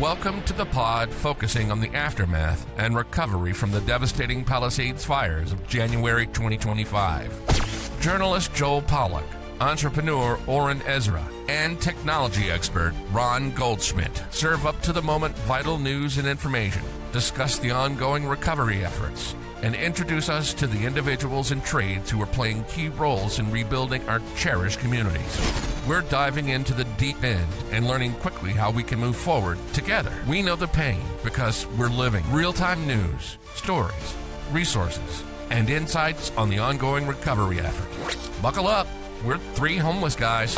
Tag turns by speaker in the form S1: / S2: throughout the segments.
S1: Welcome to the pod focusing on the aftermath and recovery from the devastating Palisades fires of January 2025. Journalist Joel Pollack, entrepreneur Oren Ezra, and technology expert Ron Goldschmidt serve up to the moment vital news and information, discuss the ongoing recovery efforts, and introduce us to the individuals and trades who are playing key roles in rebuilding our cherished communities. We're diving into the deep end and learning quickly how we can move forward together. We know the pain because we're living real-time news, stories, resources, and insights on the ongoing recovery effort. Buckle up. We're three homeless guys.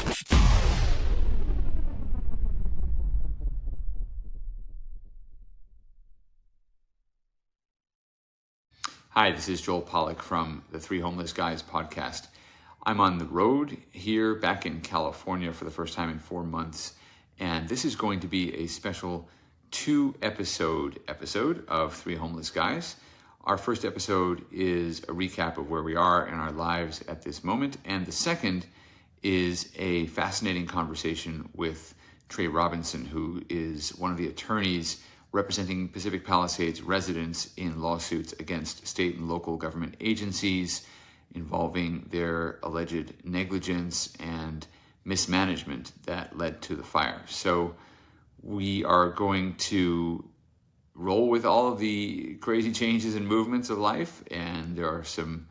S2: Hi, this is Joel Pollack from the Three Homeless Guys podcast. I'm on the road here back in California for the first time in 4 months, and this is going to be a special two-episode of Three Homeless Guys. Our first episode is a recap of where we are in our lives at this moment, and the second is a fascinating conversation with Trey Robertson, who is one of the attorneys representing Pacific Palisades residents in lawsuits against state and local government agencies involving their alleged negligence and mismanagement that led to the fire. So we are going to roll with all of the crazy changes and movements of life, and there are some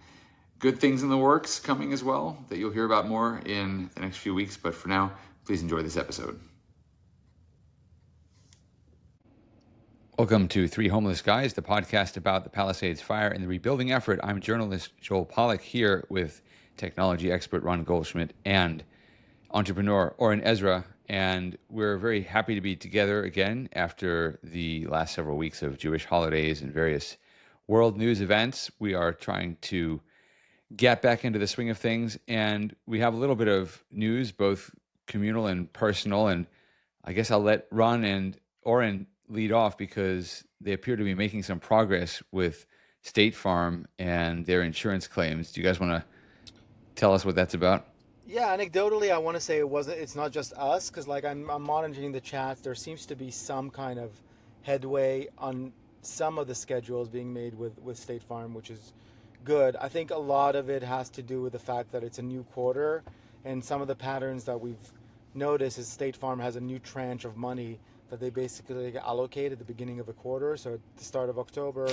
S2: good things in the works coming as well that you'll hear about more in the next few weeks. But for now, please enjoy this episode. Welcome to Three Homeless Guys, the podcast about the Palisades fire and the rebuilding effort. I'm journalist Joel Pollack here with technology expert Ron Goldschmidt and entrepreneur Oren Ezra. And we're very happy to be together again after the last several weeks of Jewish holidays and various world news events. We are trying to get back into the swing of things, and we have a little bit of news, both communal and personal. And I guess I'll let Ron and Oren lead off because they appear to be making some progress with State Farm and their insurance claims. Do you guys want to tell us what that's about?
S3: Yeah, anecdotally, I want to say it's not just us, because I'm monitoring the chats. There seems to be some kind of headway on some of the schedules being made with State Farm, which is good. I think a lot of it has to do with the fact that it's a new quarter, and some of the patterns that we've noticed is State Farm has a new tranche of money that they basically allocate at the beginning of a quarter. So at the start of October,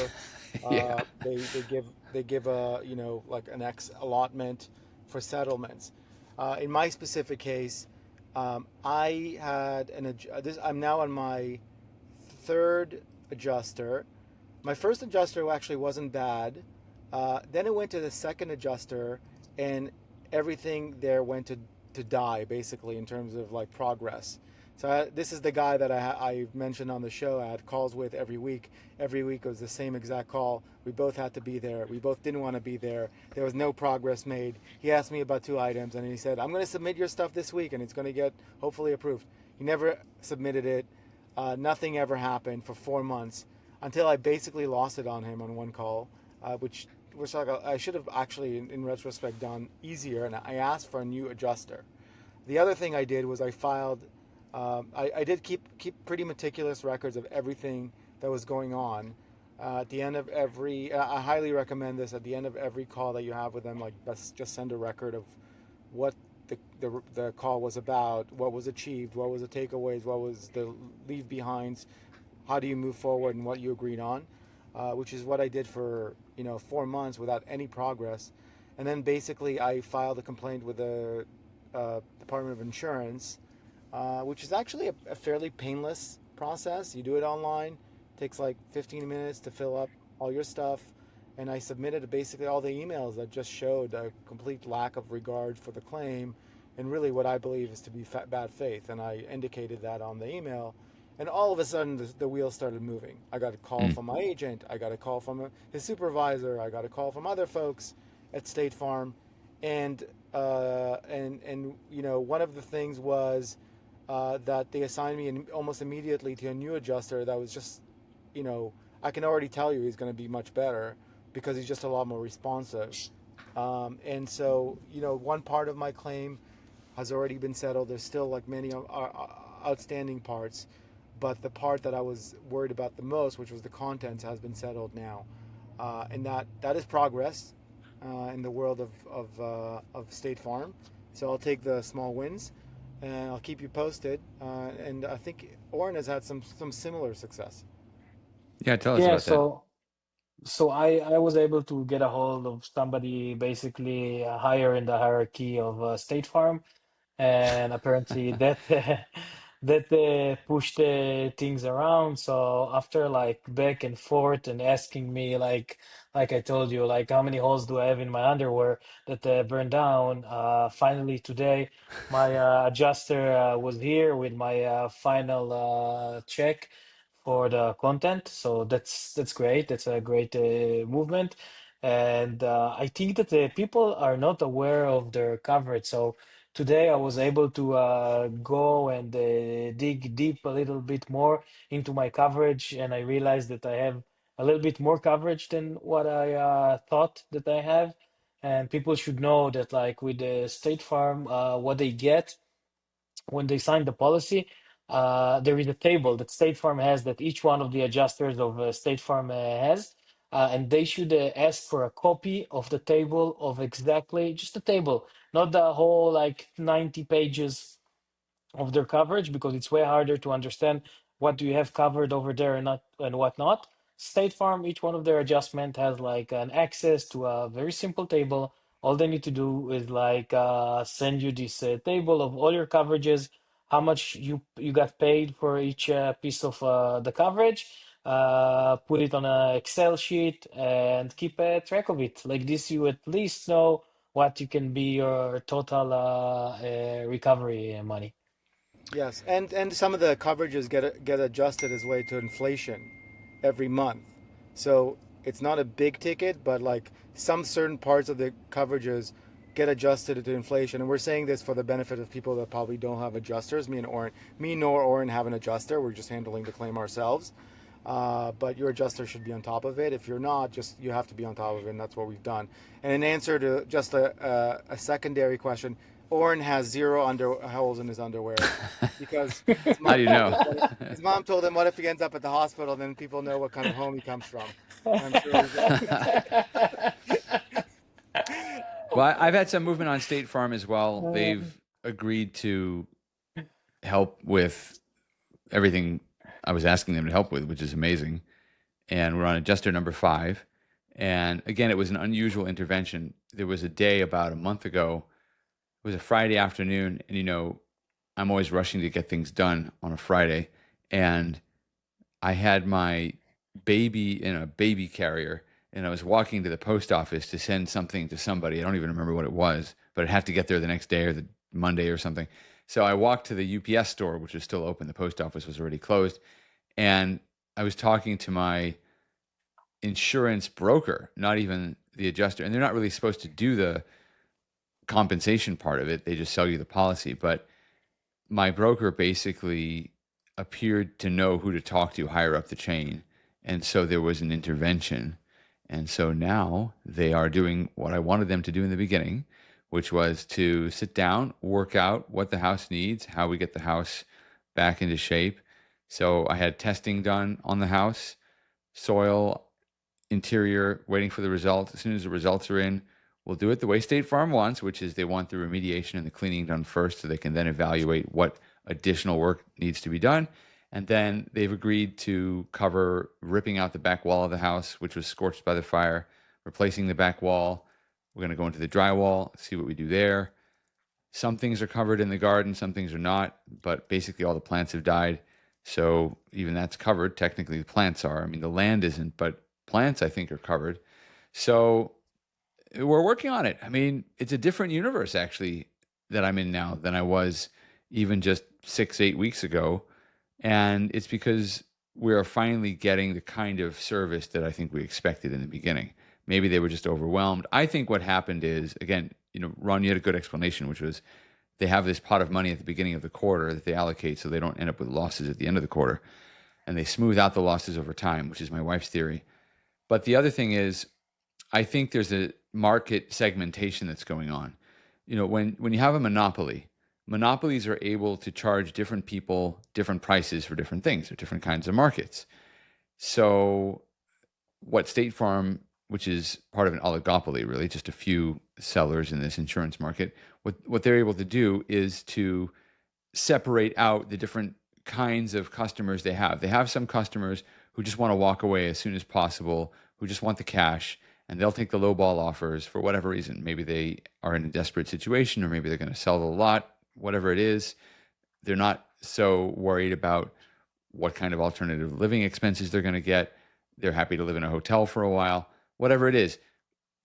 S2: Yeah.
S3: they give a an X allotment for settlements. In my specific case, I had I'm now on my third adjuster. My first adjuster actually wasn't bad. Then it went to the second adjuster, and everything there went to die basically in terms of progress. So this is the guy that I mentioned on the show. I had calls with every week. Every week it was the same exact call. We both had to be there. We both didn't want to be there. There was no progress made. He asked me about 2 items, and he said, I'm going to submit your stuff this week, and it's going to get hopefully approved. He never submitted it. Nothing ever happened for 4 months until I basically lost it on him on one call, which I should have actually, in retrospect, done easier, and I asked for a new adjuster. The other thing I did was I filed... I did keep pretty meticulous records of everything that was going on. At the end of I highly recommend this. At the end of every call that you have with them, just send a record of what the call was about, what was achieved, what was the takeaways, what was the leave behinds, how do you move forward, and what you agreed on, which is what I did for 4 months without any progress. And then basically I filed a complaint with the Department of Insurance. Which is actually a fairly painless process. You do it online. It takes 15 minutes to fill up all your stuff. And I submitted basically all the emails that just showed a complete lack of regard for the claim and really what I believe is to be bad faith. And I indicated that on the email. And all of a sudden, the wheels started moving. I got a call from my agent. I got a call from his supervisor. I got a call from other folks at State Farm. And one of the things was... that they assigned me almost immediately to a new adjuster that was just, I can already tell you he's going to be much better because he's just a lot more responsive. And so, one part of my claim has already been settled. There's still many outstanding parts. but the part that I was worried about the most, which was the contents, has been settled now, and that is progress in the world of State Farm. So I'll take the small wins, and I'll keep you posted. And I think Oren has had some similar success.
S2: Yeah, tell us
S4: Yeah,
S2: about that.
S4: so I was able to get a hold of somebody basically higher in the hierarchy of State Farm, and apparently that that pushed things around. So after like back and forth and asking me like I told you, like how many holes do I have in my underwear that burned down, finally today my adjuster was here with my final check for the content. So that's great. That's a great movement. And I think that the people are not aware of their coverage. So today I was able to go and dig deep a little bit more into my coverage, and I realized that I have a little bit more coverage than what I thought that I have. And people should know that, like with the State Farm, what they get when they sign the policy, there is a table that State Farm has that each one of the adjusters of State Farm has, and they should ask for a copy of the table of exactly just the table, not the whole like 90 pages of their coverage, because it's way harder to understand what do you have covered over there and not and what not. State Farm, each one of their adjustment has like an access to a very simple table. All they need to do is like send you this table of all your coverages, how much you got paid for each piece of the coverage. Put it on a Excel sheet and keep a track of it. Like this, you at least know what you can be your total recovery money.
S3: Yes, and some of the coverages get adjusted as way to inflation every month. So it's not a big ticket, but like some certain parts of the coverages get adjusted to inflation. And we're saying this for the benefit of people that probably don't have adjusters. Me nor Oren have an adjuster. We're just handling the claim ourselves. But your adjuster should be on top of it. If you're not, just you have to be on top of it, and that's what we've done. And in answer to just a secondary question, Oren has zero holes in his underwear because
S2: How do you know?
S3: his mom told him, "What if he ends up at the hospital? Then people know what kind of home he comes from." And I'm sure
S2: Well, I've had some movement on State Farm as well. They've agreed to help with everything I was asking them to help with, which is amazing. And we're on adjuster number 5. And again, it was an unusual intervention. There was a day about a month ago. It was a Friday afternoon, and I'm always rushing to get things done on a Friday. And I had my baby in a baby carrier, and I was walking to the post office to send something to somebody. I don't even remember what it was, but it had to get there the next day or the Monday or something. So I walked to the UPS store, which was still open. The post office was already closed. And I was talking to my insurance broker, not even the adjuster. And they're not really supposed to do the compensation part of it. They just sell you the policy. But my broker basically appeared to know who to talk to higher up the chain. And so there was an intervention. And so now they are doing what I wanted them to do in the beginning, which was to sit down, work out what the house needs, how we get the house back into shape. So I had testing done on the house, soil, interior, waiting for the results. As soon as the results are in, we'll do it the way State Farm wants, which is they want the remediation and the cleaning done first so they can then evaluate what additional work needs to be done. And then they've agreed to cover ripping out the back wall of the house, which was scorched by the fire, replacing the back wall. We're going to go into the drywall, see what we do there. Some things are covered in the garden, some things are not, but basically all the plants have died. So even that's covered. Technically, the plants are. I mean, the land isn't, but plants, I think, are covered. So we're working on it. I mean, it's a different universe, actually, that I'm in now than I was even just 6-8 weeks ago. And it's because we are finally getting the kind of service that I think we expected in the beginning. Maybe they were just overwhelmed. I think what happened is, again, Ron, you had a good explanation, which was they have this pot of money at the beginning of the quarter that they allocate so they don't end up with losses at the end of the quarter. And they smooth out the losses over time, which is my wife's theory. But the other thing is, I think there's a market segmentation that's going on. When you have a monopoly, monopolies are able to charge different people different prices for different things or different kinds of markets. So what State Farm, which is part of an oligopoly, really, just a few sellers in this insurance market, what they're able to do is to separate out the different kinds of customers they have. They have some customers who just want to walk away as soon as possible, who just want the cash, and they'll take the lowball offers for whatever reason. Maybe they are in a desperate situation, or maybe they're going to sell the lot, whatever it is. They're not so worried about what kind of alternative living expenses they're going to get. They're happy to live in a hotel for a while, whatever it is.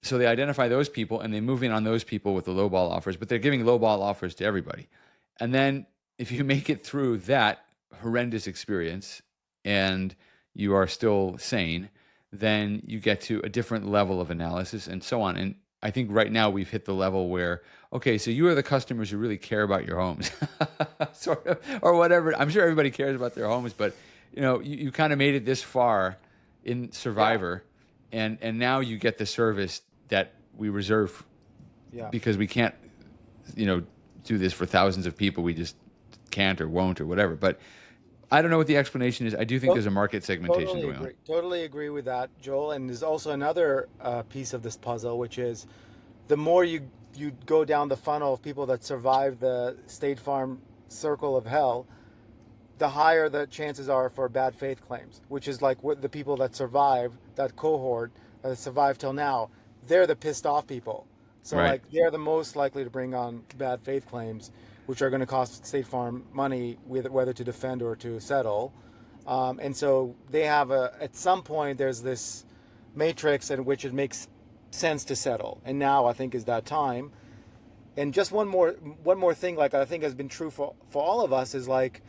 S2: So they identify those people and they move in on those people with the lowball offers, but they're giving lowball offers to everybody. And then if you make it through that horrendous experience and you are still sane, then you get to a different level of analysis and so on. And I think right now we've hit the level where, okay, so you are the customers who really care about your homes, sort of, or whatever. I'm sure everybody cares about their homes, but you kind of made it this far in Survivor, and now you get the service that we reserve because we can't, do this for thousands of people. We just can't or won't or whatever. But I don't know what the explanation is. I do think there's a market segmentation going on.
S3: Totally agree with that, Joel. And there's also another piece of this puzzle, which is the more you go down the funnel of people that survive the State Farm circle of hell, the higher the chances are for bad faith claims, which is like what the people that survive, that cohort that survived till now, they're the pissed off people. So like they're the most likely to bring on bad faith claims, which are going to cost State Farm money, whether to defend or to settle. And so they have at some point, there's this matrix in which it makes sense to settle. And now I think is that time. And just one more thing, like I think has been true for all of us, is like,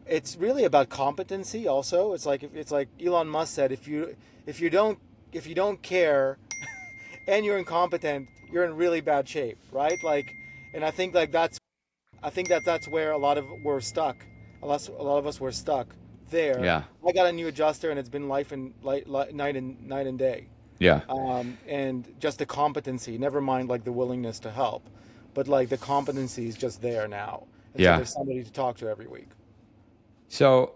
S3: it's really about competency also. It's like Elon Musk said, if you don't care and you're incompetent, you're in really bad shape, right? Like, and I think that's where a lot of we're stuck. A lot of us were stuck there.
S2: Yeah.
S3: I got a new adjuster, and it's been night and day.
S2: Yeah.
S3: And just the competency, never mind like the willingness to help, but like the competency is just there now. And so there's somebody to talk to every week.
S2: So,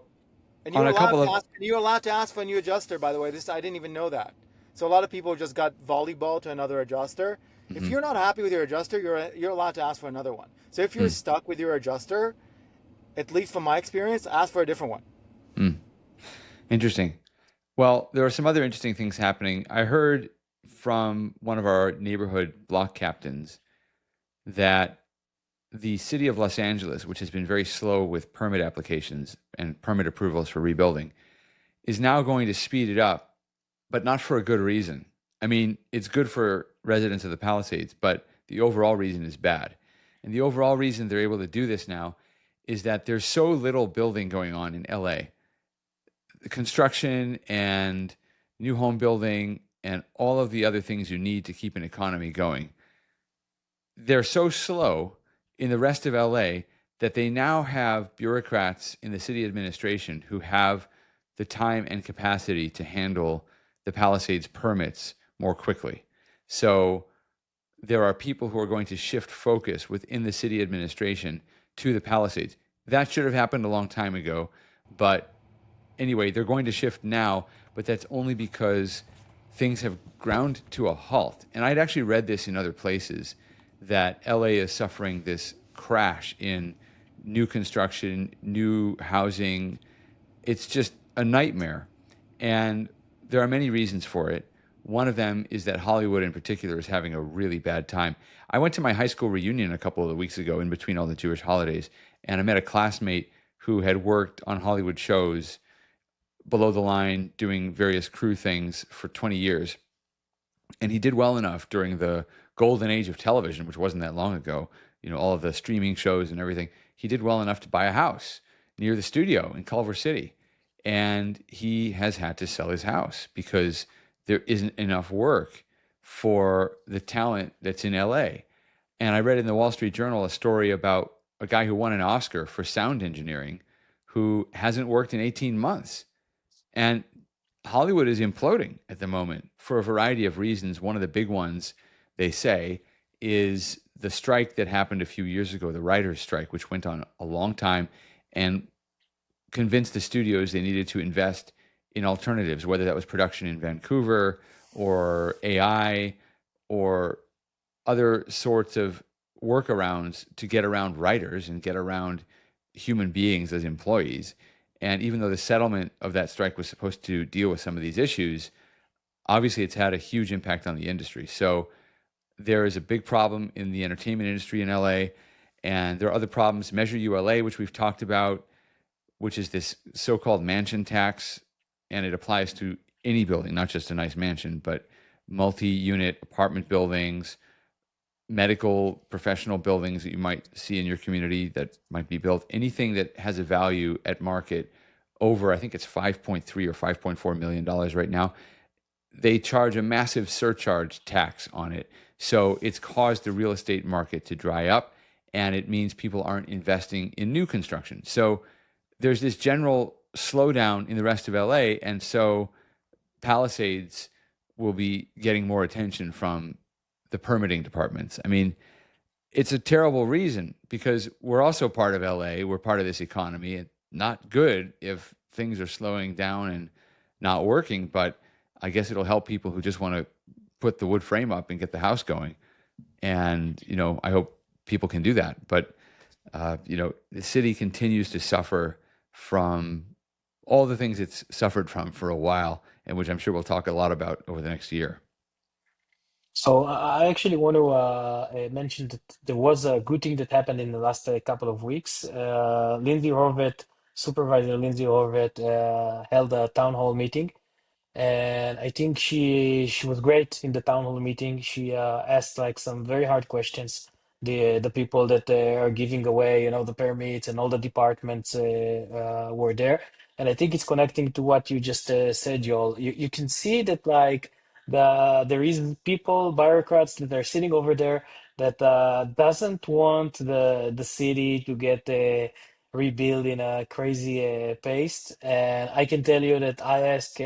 S3: and you're allowed to ask for a new adjuster, by the way. I didn't even know that. So a lot of people just got volleyball to another adjuster. Mm-hmm. If you're not happy with your adjuster, you're allowed to ask for another one. So if you're stuck with your adjuster, at least from my experience, ask for a different one.
S2: Interesting. Well, there are some other interesting things happening. I heard from one of our neighborhood block captains that the city of Los Angeles, which has been very slow with permit applications and permit approvals for rebuilding, is now going to speed it up, but not for a good reason. I mean, it's good for residents of the Palisades, but the overall reason is bad. And the overall reason they're able to do this now is that there's so little building going on in LA. The construction and new home building and all of the other things you need to keep an economy going, they're so slow in the rest of LA that they now have bureaucrats in the city administration who have the time and capacity to handle the Palisades permits more quickly. So there are people who are going to shift focus within the city administration to the Palisades. That should have happened a long time ago, but anyway, they're going to shift now, but that's only because things have ground to a halt. And I'd actually read this in other places, that LA is suffering this crash in new construction, new housing. It's just a nightmare. And there are many reasons for it. One of them is that Hollywood in particular is having a really bad time. I went to my high school reunion a couple of weeks ago in between all the Jewish holidays, and I met a classmate who had worked on Hollywood shows below the line doing various crew things for 20 years. And he did well enough during the golden age of television, which wasn't that long ago, all of the streaming shows and everything. He did well enough to buy a house near the studio in Culver City. And he has had to sell his house because there isn't enough work for the talent that's in LA. And I read in the Wall Street Journal a story about a guy who won an Oscar for sound engineering who hasn't worked in 18 months. And Hollywood is imploding at the moment for a variety of reasons. One of the big ones, they say, is the strike that happened a few years ago, the writers' strike, which went on a long time, and convinced the studios they needed to invest in alternatives, whether that was production in Vancouver or AI or other sorts of workarounds to get around writers and get around human beings as employees. And even though the settlement of that strike was supposed to deal with some of these issues, obviously it's had a huge impact on the industry. So there is a big problem in the entertainment industry in LA, and there are other problems. Measure ULA, which we've talked about, which is this so-called mansion tax, and it applies to any building, not just a nice mansion, but multi-unit apartment buildings, medical professional buildings that you might see in your community that might be built, anything that has a value at market over, I think it's 5.3 or $5.4 million right now. They charge a massive surcharge tax on it. So it's caused the real estate market to dry up, and it means people aren't investing in new construction. So there's this general slowdown in the rest of LA, and so Palisades will be getting more attention from the permitting departments. I mean, it's a terrible reason because we're also part of LA. We're part of this economy. It's not good if things are slowing down and not working, but I guess it'll help people who just want to put the wood frame up and get the house going. And, I hope people can do that. But, the city continues to suffer from all the things it's suffered from for a while, and which I'm sure we'll talk a lot about over the next year.
S4: So I actually want to mention that there was a good thing that happened in the last couple of weeks. Lindsay Horvath, Supervisor Lindsay Horvath, held a town hall meeting, and I think she was great in the town hall meeting. She asked like some very hard questions. The people that are giving away, the permits and all the departments were there, and I think it's connecting to what you just said, Joel. You can see that like there is people, bureaucrats that are sitting over there that doesn't want the city to get rebuilt in a crazy pace. And I can tell you that I asked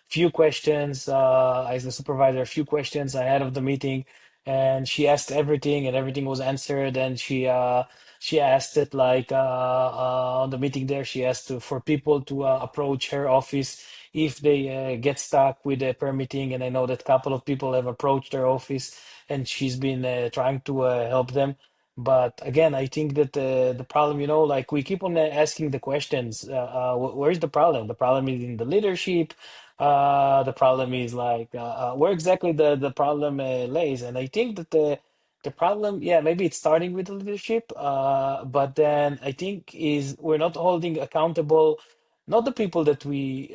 S4: few questions as the supervisor, a few questions ahead of the meeting, and she asked everything, and everything was answered. And she asked it like on the meeting there. She asked for people to approach her office if they get stuck with the permitting. And I know that a couple of people have approached her office, and she's been trying to help them. But again, I think that the problem, like we keep on asking the questions, where's the problem? The problem is in the leadership. The problem is like where exactly the problem lays. And I think that the problem, yeah, maybe it's starting with the leadership, but then I think is we're not holding accountable not the people that we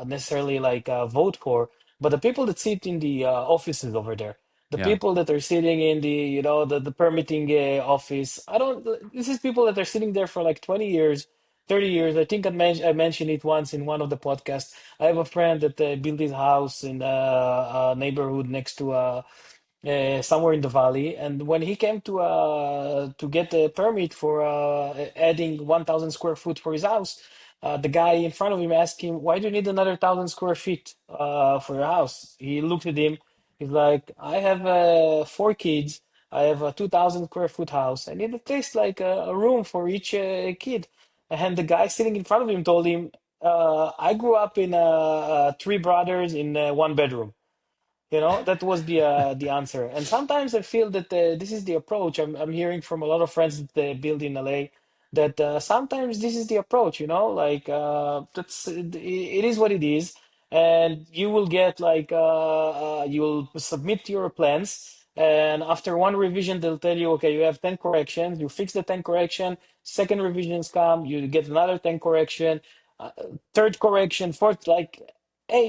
S4: necessarily like vote for, but the people that sit in the offices over there, the
S2: Yeah.
S4: people that are sitting in the the permitting office. I don't. This is people that are sitting there for like 20 years, 30 years. I think I mentioned it once in one of the podcasts. I have a friend that built his house in a neighborhood next to somewhere in the valley. And when he came to get the permit for adding 1,000 square foot for his house, the guy in front of him asked him, "Why do you need another 1,000 square feet for your house?" He looked at him. He's like, "I have four kids. I have a 2,000 square foot house. I need at least like a room for each kid." And the guy sitting in front of him told him, "I grew up in three brothers in one bedroom." That was the answer. And sometimes I feel that this is the approach. I'm hearing from a lot of friends that build in LA that sometimes this is the approach. Like it is what it is, and you will get like you will submit your plans. And after one revision, they'll tell you, okay, you have 10 corrections. You fix the 10 correction. Second revisions come, you get another 10 correction. Uh, Third correction, fourth, like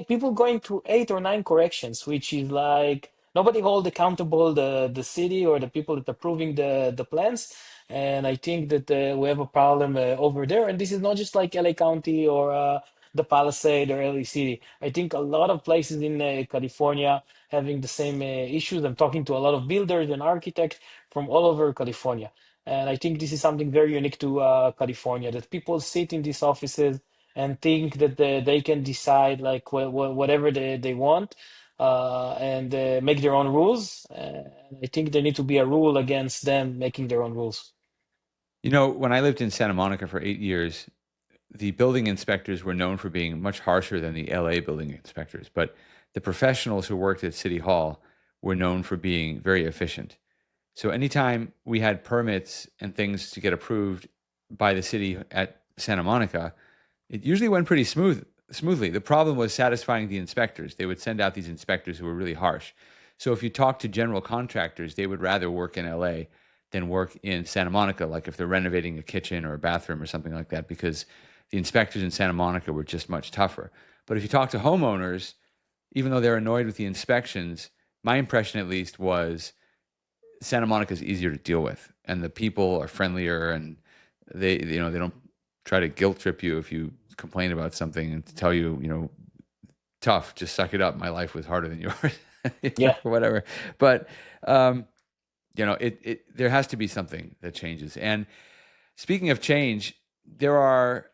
S4: people going through 8 or 9 corrections, which is like nobody hold accountable the city or the people that are approving the plans. And I think that we have a problem over there. And this is not just like LA County or the Palisade or LA City. I think a lot of places in California having the same issues. I'm talking to a lot of builders and architects from all over California. And I think this is something very unique to California, that people sit in these offices and think that they can decide like whatever they want. and make their own rules. I think there need to be a rule against them making their own rules.
S2: When I lived in Santa Monica for 8 years, the building inspectors were known for being much harsher than the LA building inspectors, but the professionals who worked at City Hall were known for being very efficient. So anytime we had permits and things to get approved by the city at Santa Monica, it usually went pretty smoothly. The problem was satisfying the inspectors. They would send out these inspectors who were really harsh. So if you talk to general contractors, they would rather work in LA than work in Santa Monica, like if they're renovating a kitchen or a bathroom or something like that, because the inspectors in Santa Monica were just much tougher. But if you talk to homeowners, even though they're annoyed with the inspections, my impression at least was Santa Monica is easier to deal with, and the people are friendlier, and they don't try to guilt trip you if you complain about something and to tell you, tough, just suck it up. My life was harder than yours,
S4: Yeah.
S2: whatever. But there has to be something that changes. And speaking of change, there are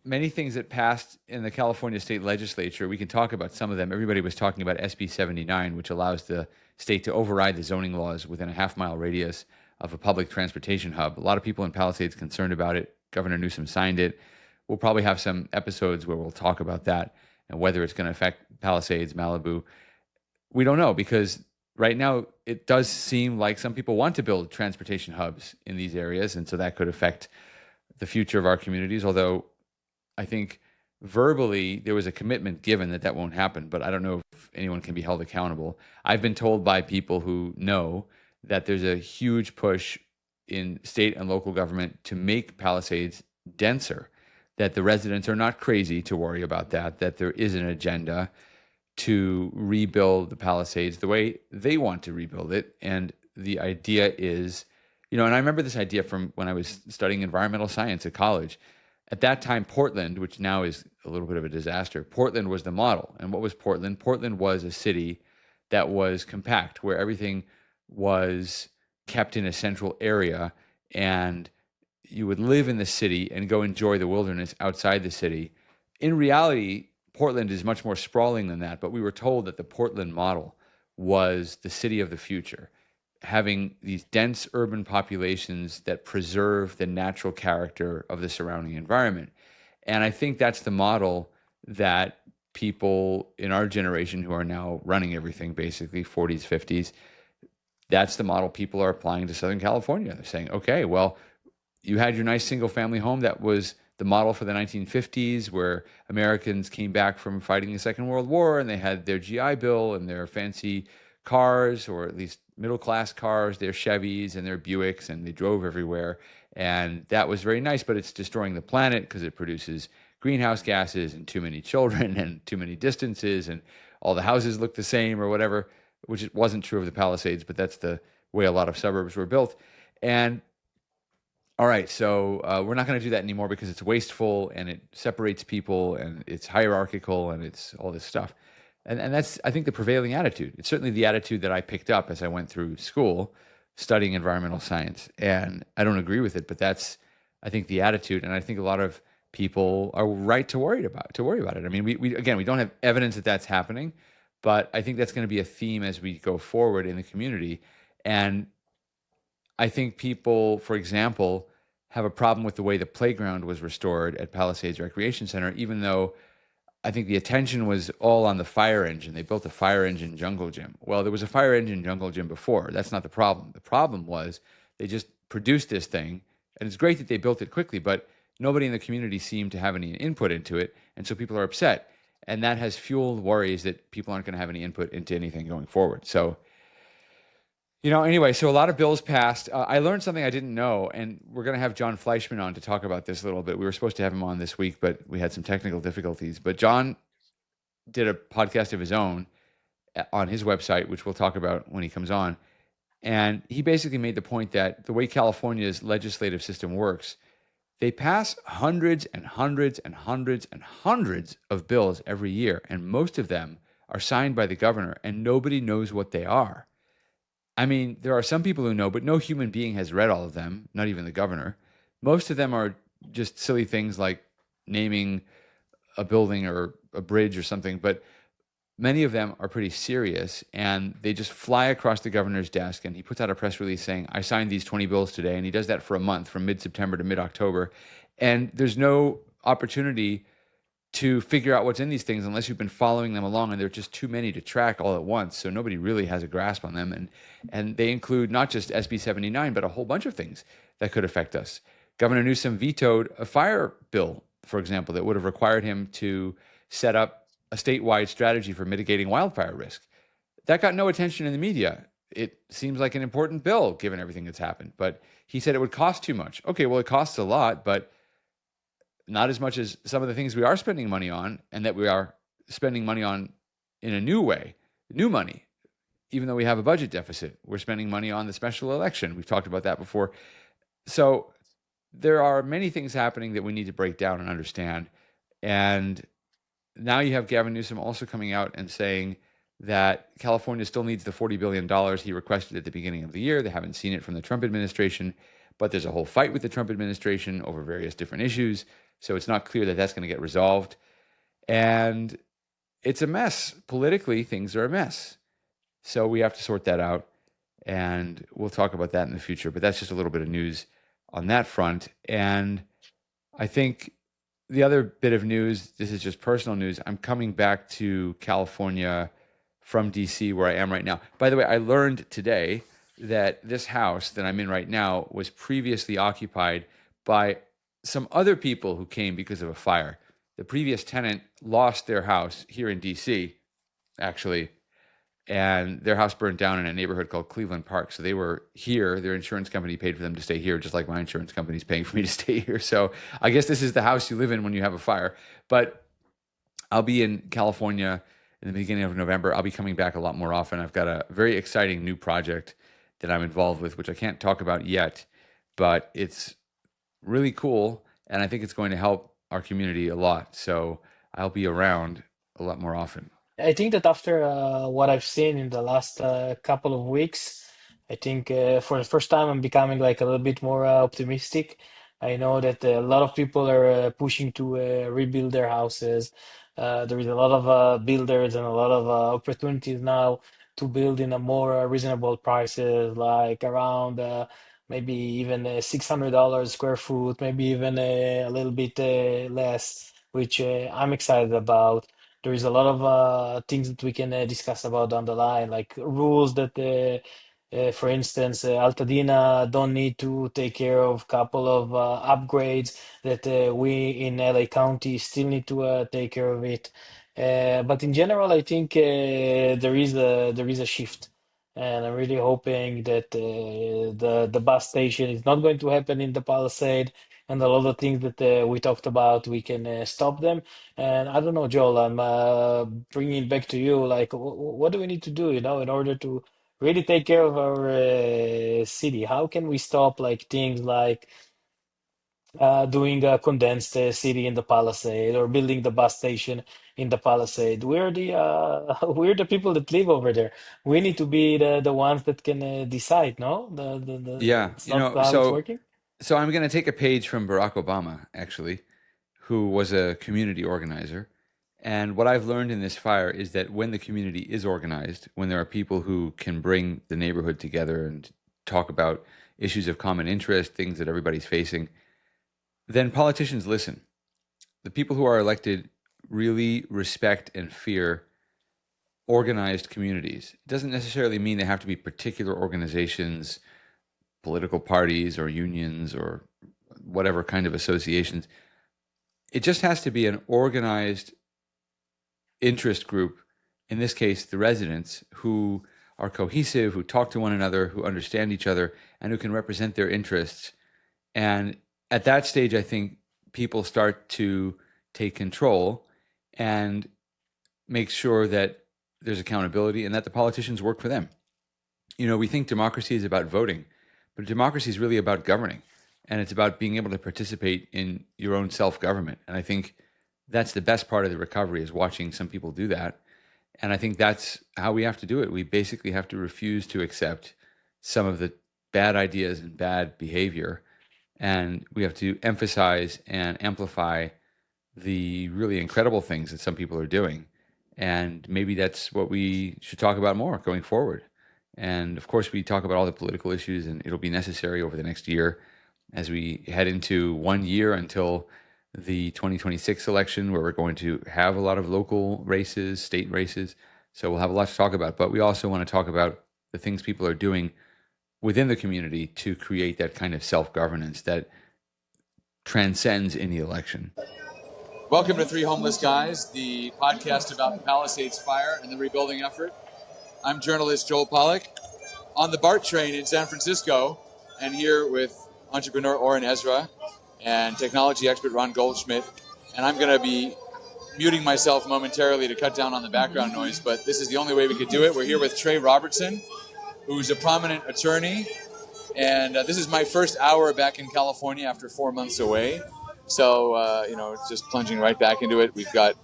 S2: many things that passed in the California state legislature. We can talk about some of them. Everybody was talking about SB 79, which allows the state to override the zoning laws within a half-mile radius of a public transportation hub. A lot of people in Palisades concerned about it. Governor Newsom signed it. We'll probably have some episodes where we'll talk about that and whether it's going to affect Palisades, Malibu. We don't know, because right now it does seem like some people want to build transportation hubs in these areas, and so that could affect the future of our communities, although I think verbally there was a commitment given that won't happen, but I don't know if anyone can be held accountable. I've been told by people who know that there's a huge push in state and local government to make Palisades denser, that the residents are not crazy to worry about that there is an agenda to rebuild the Palisades the way they want to rebuild it. And the idea is, and I remember this idea from when I was studying environmental science at college. At that time, Portland, which now is a little bit of a disaster, Portland was the model. And what was Portland? Portland was a city that was compact, where everything was kept in a central area, and you would live in the city and go enjoy the wilderness outside the city. In reality, Portland is much more sprawling than that, but we were told that the Portland model was the city of the future, having these dense urban populations that preserve the natural character of the surrounding environment. And I think that's the model that people in our generation who are now running everything, basically 40s, 50s, that's the model people are applying to Southern California. They're saying, okay, well, you had your nice single family home that was the model for the 1950s, where Americans came back from fighting the Second World War and they had their GI Bill and their fancy cars, or at least middle-class cars, their Chevys and their Buicks, and they drove everywhere. And that was very nice, but it's destroying the planet because it produces greenhouse gases and too many children and too many distances, and all the houses look the same or whatever, which wasn't true of the Palisades, but that's the way a lot of suburbs were built. And all right, so we're not going to do that anymore because it's wasteful and it separates people and it's hierarchical and it's all this stuff. And that's, I think, the prevailing attitude. It's certainly the attitude that I picked up as I went through school studying environmental science. And I don't agree with it, but that's, I think, the attitude. And I think a lot of people are right to worry about it. I mean, we don't have evidence that that's happening, but I think that's going to be a theme as we go forward in the community. And I think people, for example, have a problem with the way the playground was restored at Palisades Recreation Center, even though I think the attention was all on the fire engine. They built a fire engine jungle gym. Well, there was a fire engine jungle gym before. That's not the problem. The problem was they just produced this thing, and it's great that they built it quickly, but nobody in the community seemed to have any input into it, and so people are upset. And that has fueled worries that people aren't going to have any input into anything going forward. So, anyway, so a lot of bills passed. I learned something I didn't know, and we're going to have John Fleischman on to talk about this a little bit. We were supposed to have him on this week, but we had some technical difficulties. But John did a podcast of his own on his website, which we'll talk about when he comes on. And he basically made the point that the way California's legislative system works, they pass hundreds and hundreds and hundreds and hundreds of bills every year, and most of them are signed by the governor, and nobody knows what they are. I mean, there are some people who know, but no human being has read all of them, not even the governor. Most of them are just silly things like naming a building or a bridge or something, but many of them are pretty serious, and they just fly across the governor's desk, and he puts out a press release saying, I signed these 20 bills today, and he does that for a month from mid-September to mid-October, and there's no opportunity to figure out what's in these things unless you've been following them along, and there are just too many to track all at once, so nobody really has a grasp on them, and they include not just SB 79, but a whole bunch of things that could affect us. Governor Newsom vetoed a fire bill, for example, that would have required him to set up a statewide strategy for mitigating wildfire risk. That got no attention in the media. It seems like an important bill given everything that's happened, but he said it would cost too much. Okay, well, it costs a lot, but not as much as some of the things we are spending money on, and that we are spending money on in a new way, new money. Even though we have a budget deficit, we're spending money on the special election. We've talked about that before. So there are many things happening that we need to break down and understand. And now you have Gavin Newsom also coming out and saying that California still needs the $40 billion he requested at the beginning of the year. They haven't seen it from the Trump administration, but there's a whole fight with the Trump administration over various different issues. So it's not clear that that's going to get resolved. And it's a mess. Politically, things are a mess. So we have to sort that out. And we'll talk about that in the future. But that's just a little bit of news on that front. And I think the other bit of news, this is just personal news. I'm coming back to California from DC, where I am right now. By the way, I learned today that this house that I'm in right now was previously occupied by some other people who came because of a fire. The previous tenant lost their house here in DC, actually, and their house burned down in a neighborhood called Cleveland Park. So they were here. Their insurance company paid for them to stay here, just like my insurance company is paying for me to stay here. So I guess this is the house you live in when you have a fire. But I'll be in California in the beginning of November. I'll be coming back a lot more often. I've got a very exciting new project that I'm involved with, which I can't talk about yet, but it's really cool. And I think it's going to help our community a lot. So I'll be around a lot more often.
S4: I think that after what I've seen in the last couple of weeks, I think for the first time I'm becoming like a little bit more optimistic. I know that a lot of people are pushing to rebuild their houses. There is a lot of builders and a lot of opportunities now to build in a more reasonable prices, like around maybe even $600 square foot, maybe even a little bit less, which I'm excited about. There is a lot of things that we can discuss about down the line, like rules that, for instance, Altadena don't need to take care of couple of upgrades that we in LA County still need to take care of it. But in general, I think there is a shift, and I'm really hoping that the bus station is not going to happen in the Palisade, and a lot of things that we talked about, we can stop them. And I don't know, Joel, I'm bringing it back to you. Like, what do we need to do, in order to really take care of our city? How can we stop like things like doing a condensed city in the Palisade or building the bus station in the Palisade? We're the we're the people that live over there. We need to be the ones that can decide. No,
S2: Yeah,
S4: it's not how it's working.
S2: so I'm going to take a page from Barack Obama, actually, who was a community organizer. And what I've learned in this fire is that when the community is organized, when there are people who can bring the neighborhood together and talk about issues of common interest, things that everybody's facing, then politicians listen. The people who are elected really respect and fear organized communities. It doesn't necessarily mean they have to be particular organizations, political parties or unions or whatever kind of associations. It just has to be an organized interest group, in this case, the residents, who are cohesive, who talk to one another, who understand each other, and who can represent their interests. And at that stage, I think people start to take control and make sure that there's accountability and that the politicians work for them. We think democracy is about voting, but democracy is really about governing, and it's about being able to participate in your own self-government. And I think that's the best part of the recovery, is watching some people do that. And I think that's how we have to do it. We basically have to refuse to accept some of the bad ideas and bad behavior. And we have to emphasize and amplify the really incredible things that some people are doing. And maybe that's what we should talk about more going forward. And of course, we talk about all the political issues, and it'll be necessary over the next year as we head into 1 year until the 2026 election, where we're going to have a lot of local races, state races. So we'll have a lot to talk about. But we also want to talk about the things people are doing within the community to create that kind of self-governance that transcends any election. Welcome to Three Homeless Guys, the podcast about the Palisades Fire and the rebuilding effort. I'm journalist Joel Pollack on the BART train in San Francisco, and here with entrepreneur Oren Ezra and technology expert Ron Goldschmidt. And I'm going to be muting myself momentarily to cut down on the background noise, but this is the only way we could do it. We're here with Trey Robertson, who's a prominent attorney, and this is my first hour back in California after 4 months away. So, just plunging right back into it. We've got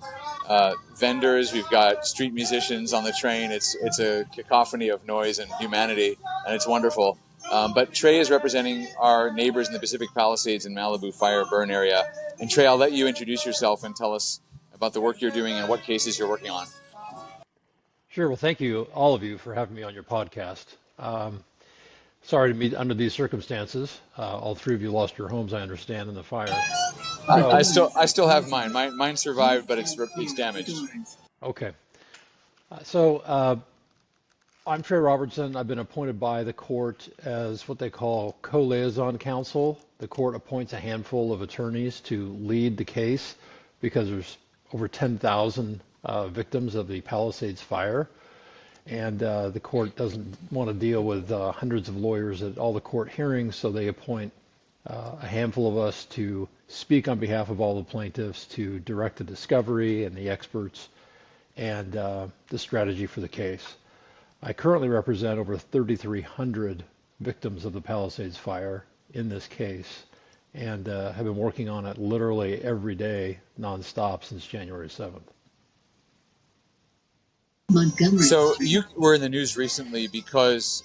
S2: vendors, we've got street musicians on the train. It's a cacophony of noise and humanity, and it's wonderful. But Trey is representing our neighbors in the Pacific Palisades and Malibu fire burn area. And Trey, I'll let you introduce yourself and tell us about the work you're doing and what cases you're working on.
S5: Sure. Well, thank you, all of you, for having me on your podcast. Sorry to meet under these circumstances. All three of you lost your homes, I understand, in the fire.
S2: I still have mine. Mine survived, but it's damaged.
S5: Okay. So I'm Trey Robertson. I've been appointed by the court as what they call Co-Liaison counsel. The court appoints a handful of attorneys to lead the case because there's over 10,000 victims of the Palisades fire. And the court doesn't want to deal with hundreds of lawyers at all the court hearings, so they appoint a handful of us to speak on behalf of all the plaintiffs, to direct the discovery and the experts and the strategy for the case. I currently represent over 3,300 victims of the Palisades fire in this case, and have been working on it literally every day nonstop since January 7th.
S2: Montgomery. So you were in the news recently because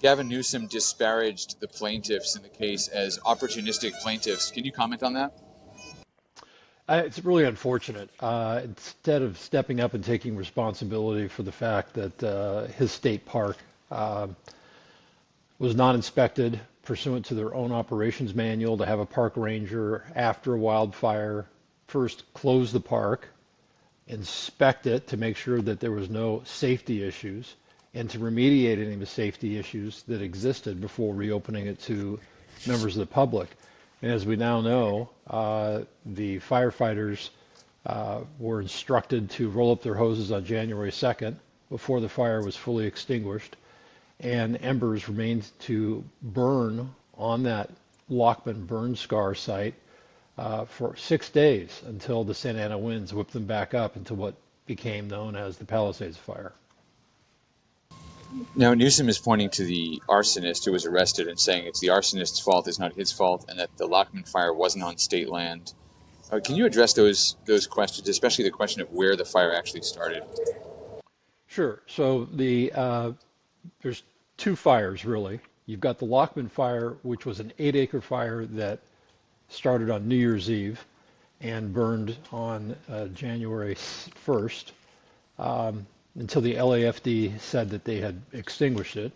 S2: Gavin Newsom disparaged the plaintiffs in the case as opportunistic plaintiffs. Can you comment on that?
S5: It's really unfortunate. Instead of stepping up and taking responsibility for the fact that his state park was not inspected pursuant to their own operations manual, to have a park ranger after a wildfire first close the park, inspect it to make sure that there was no safety issues, and to remediate any of the safety issues that existed before reopening it to members of the public. And as we now know, the firefighters were instructed to roll up their hoses on January 2nd before the fire was fully extinguished, and embers remained to burn on that Lockman burn scar site for 6 days until the Santa Ana winds whipped them back up into what became known as the Palisades fire.
S2: Now, Newsom is pointing to the arsonist who was arrested and saying it's the arsonist's fault, it's not his fault, and that the Lockman fire wasn't on state land. Can you address those questions, especially the question of where the fire actually started?
S5: Sure. So there's two fires, really. You've got the Lockman fire, which was an 8-acre fire that started on New Year's Eve and burned on January 1st until the LAFD said that they had extinguished it.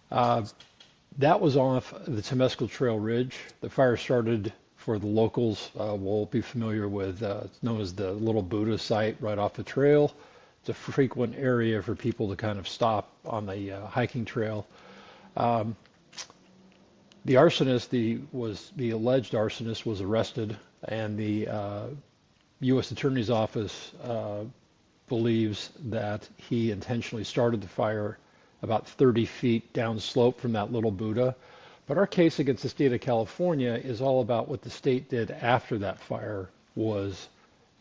S5: That was off the Temescal Trail Ridge. The fire started, for the locals, will be familiar with, it's known as the Little Buddha site right off the trail. It's a frequent area for people to kind of stop on the hiking trail. The arsonist, the alleged arsonist, was arrested, and the U.S. Attorney's Office believes that he intentionally started the fire about 30 feet downslope from that Little Buddha. But our case against the state of California is all about what the state did after that fire was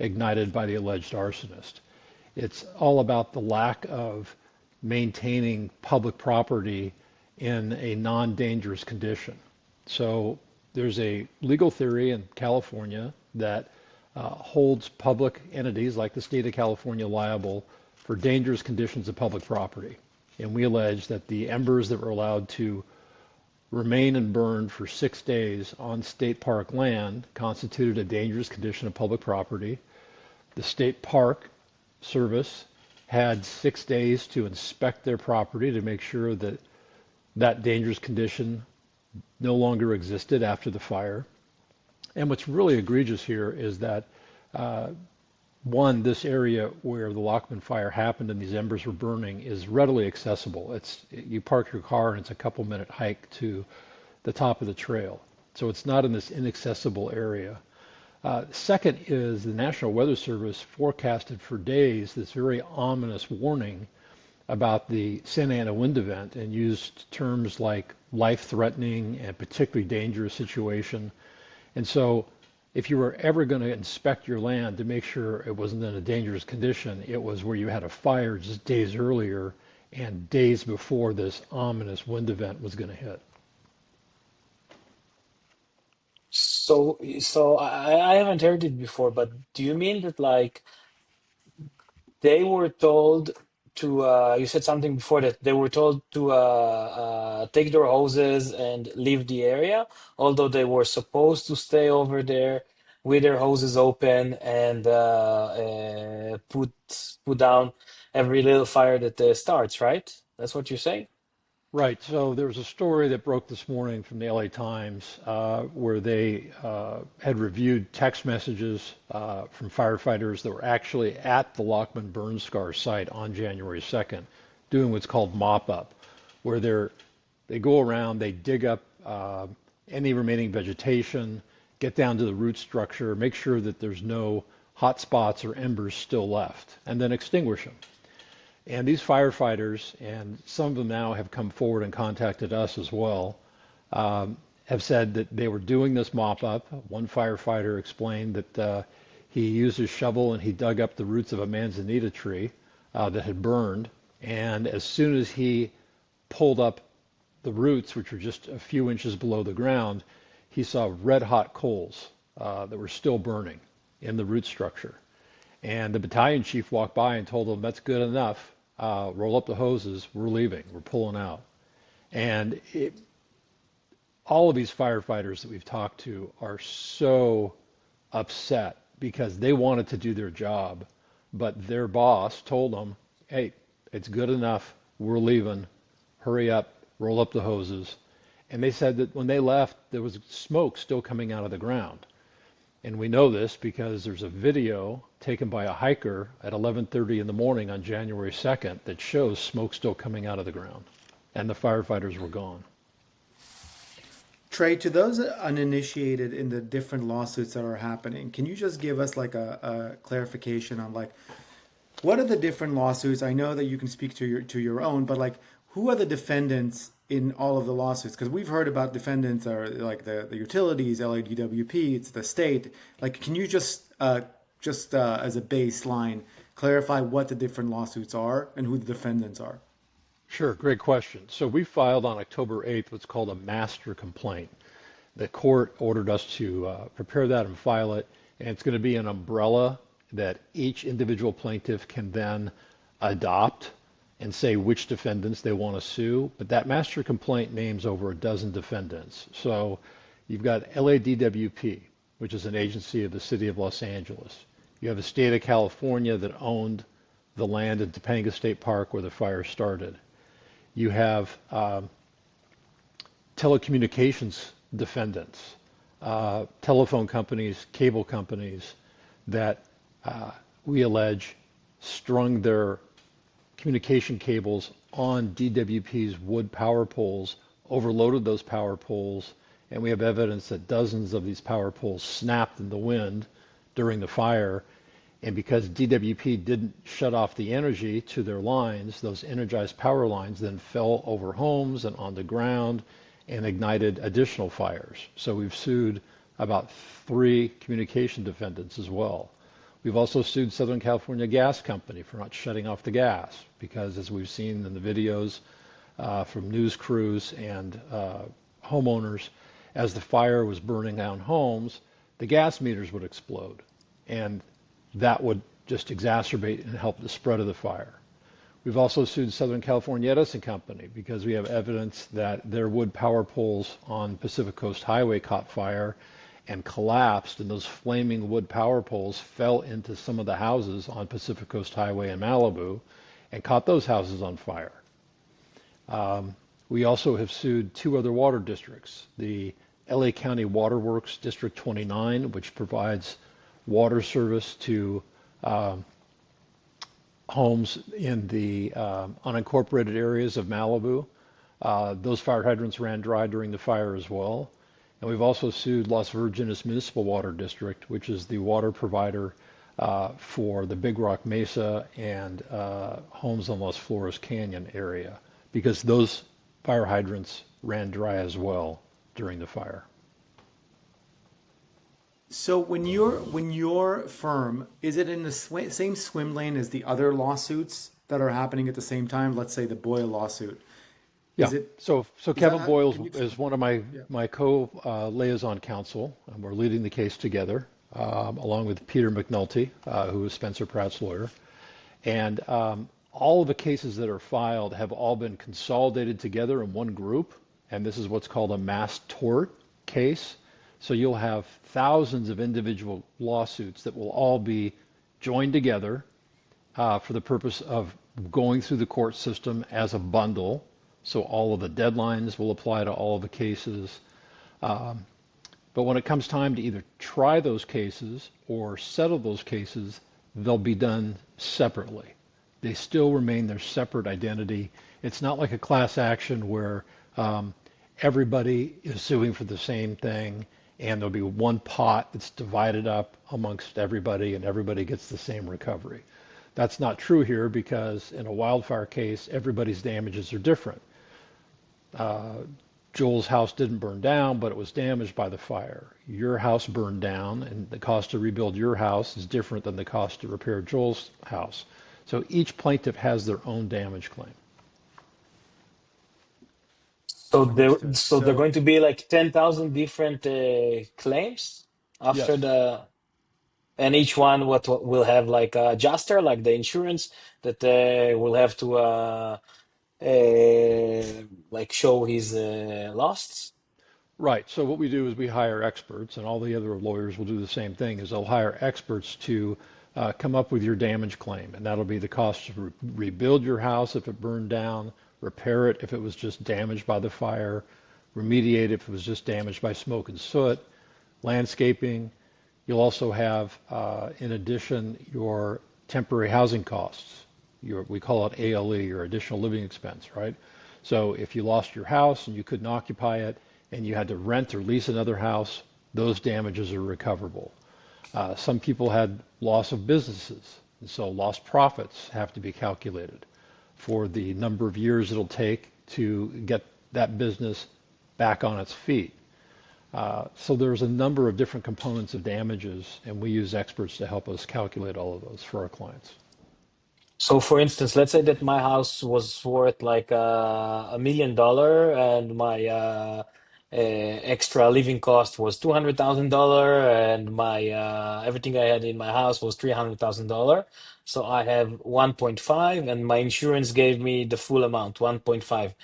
S5: ignited by the alleged arsonist. It's all about the lack of maintaining public property in a non-dangerous condition. So there's a legal theory in California that holds public entities like the state of California liable for dangerous conditions of public property. And we allege that the embers that were allowed to remain and burn for 6 days on state park land constituted a dangerous condition of public property. The state park Service had 6 days to inspect their property to make sure that that dangerous condition no longer existed after the fire. And what's really egregious here is that, one, this area where the Lockman fire happened and these embers were burning is readily accessible. You park your car and it's a couple-minute hike to the top of the trail. So it's not in this inaccessible area. Second is the National Weather Service forecasted for days this very ominous warning about the Santa Ana wind event and used terms like life-threatening and particularly dangerous situation. And so if you were ever going to inspect your land to make sure it wasn't in a dangerous condition, it was where you had a fire just days earlier and days before this ominous wind event was going to hit.
S4: So I haven't heard it before, but do you mean that like they were told to you said something before that they were told to take their hoses and leave the area, although they were supposed to stay over there with their hoses open and put down every little fire that starts, right? That's what you're saying?
S5: Right. So there was a story that broke this morning from the LA Times where they had reviewed text messages from firefighters that were actually at the Lockman burn scar site on January 2nd doing what's called mop up, where they go around, they dig up any remaining vegetation, get down to the root structure, make sure that there's no hot spots or embers still left, and then extinguish them. And these firefighters, and some of them now have come forward and contacted us as well, have said that they were doing this mop-up. One firefighter explained that he used his shovel and he dug up the roots of a manzanita tree that had burned. And as soon as he pulled up the roots, which were just a few inches below the ground, he saw red-hot coals that were still burning in the root structure. And the battalion chief walked by and told them, that's good enough. Roll up the hoses. We're leaving. We're pulling out. And all of these firefighters that we've talked to are so upset because they wanted to do their job, but their boss told them, hey, it's good enough. We're leaving. Hurry up. Roll up the hoses. And they said that when they left, there was smoke still coming out of the ground. And we know this because there's a video taken by a hiker at 11:30 in the morning on January 2nd that shows smoke still coming out of the ground. And the firefighters were gone.
S3: Trey, to those uninitiated in the different lawsuits that are happening, can you just give us like a clarification on like what are the different lawsuits? I know that you can speak to your own, but like who are the defendants in all of the lawsuits? Because we've heard about defendants are like the utilities, LADWP, it's the state. Like, can you just as a baseline clarify what the different lawsuits are and who the defendants are?
S5: Sure, great question. So we filed on October 8th what's called a master complaint. The court ordered us to prepare that and file it, and it's going to be an umbrella that each individual plaintiff can then adopt and say which defendants they want to sue. But that master complaint names over a dozen defendants. So you've got LADWP, which is an agency of the city of Los Angeles. You have the state of California that owned the land at Topanga State Park where the fire started. You have telecommunications defendants, telephone companies, cable companies that we allege strung their communication cables on DWP's wood power poles, overloaded those power poles, and we have evidence that dozens of these power poles snapped in the wind during the fire. And because DWP didn't shut off the energy to their lines, those energized power lines then fell over homes and on the ground and ignited additional fires. So we've sued about 3 communication defendants as well. We've also sued Southern California Gas Company for not shutting off the gas because, as we've seen in the videos from news crews and homeowners, as the fire was burning down homes, the gas meters would explode. And that would just exacerbate and help the spread of the fire. We've also sued Southern California Edison Company because we have evidence that their wood power poles on Pacific Coast Highway caught fire and collapsed, and those flaming wood power poles fell into some of the houses on Pacific Coast Highway in Malibu and caught those houses on fire. We also have sued two other water districts, the LA County Water Works District 29, which provides water service to homes in the unincorporated areas of Malibu. Those fire hydrants ran dry during the fire as well. And we've also sued Las Virgenes Municipal Water District, which is the water provider for the Big Rock Mesa and homes on Las Flores Canyon area, because those fire hydrants ran dry as well during the fire.
S3: So when your firm, is it in the same swim lane as the other lawsuits that are happening at the same time? Let's say the Boyle lawsuit.
S5: Yeah.
S3: Is it,
S5: So
S3: is
S5: Kevin
S3: that,
S5: Boyle
S3: can you,
S5: is one of my co-liaison counsel, and we're leading the case together, along with Peter McNulty, who is Spencer Pratt's lawyer. And all of the cases that are filed have all been consolidated together in one group, and this is what's called a mass tort case. So you'll have thousands of individual lawsuits that will all be joined together for the purpose of going through the court system as a bundle. So all of the deadlines will apply to all of the cases. But when it comes time to either try those cases or settle those cases, they'll be done separately. They still remain their separate identity. It's not like a class action where everybody is suing for the same thing and there'll be one pot that's divided up amongst everybody and everybody gets the same recovery. That's not true here, because in a wildfire case, everybody's damages are different. Joel's house didn't burn down, but it was damaged by the fire. Your house burned down, and the cost to rebuild your house is different than the cost to repair Joel's house. So each plaintiff has their own damage claim.
S4: So
S3: understood.
S4: they're going to be like 10,000 different claims after
S5: Yes.
S4: and each one what will have like a adjuster, like the insurance that will have to like show his loss.
S5: Right. So what we do is we hire experts, and all the other lawyers will do the same thing, is they'll hire experts to come up with your damage claim, and that'll be the cost to rebuild your house if it burned down, repair it if it was just damaged by the fire, remediate if it was just damaged by smoke and soot, landscaping. You'll also have, in addition, your temporary housing costs. We call it ALE, your additional living expense, right? So if you lost your house and you couldn't occupy it and you had to rent or lease another house, those damages are recoverable. Some people had loss of businesses, and so lost profits have to be calculated for the number of years it'll take to get that business back on its feet. So there's a number of different components of damages, and we use experts to help us calculate all of those for our clients.
S4: So, for instance, let's say that my house was worth like $1 million, and my extra living cost was $200,000, and my everything I had in my house was $300,000. So I have 1.5, and my insurance gave me the full amount, 1.5.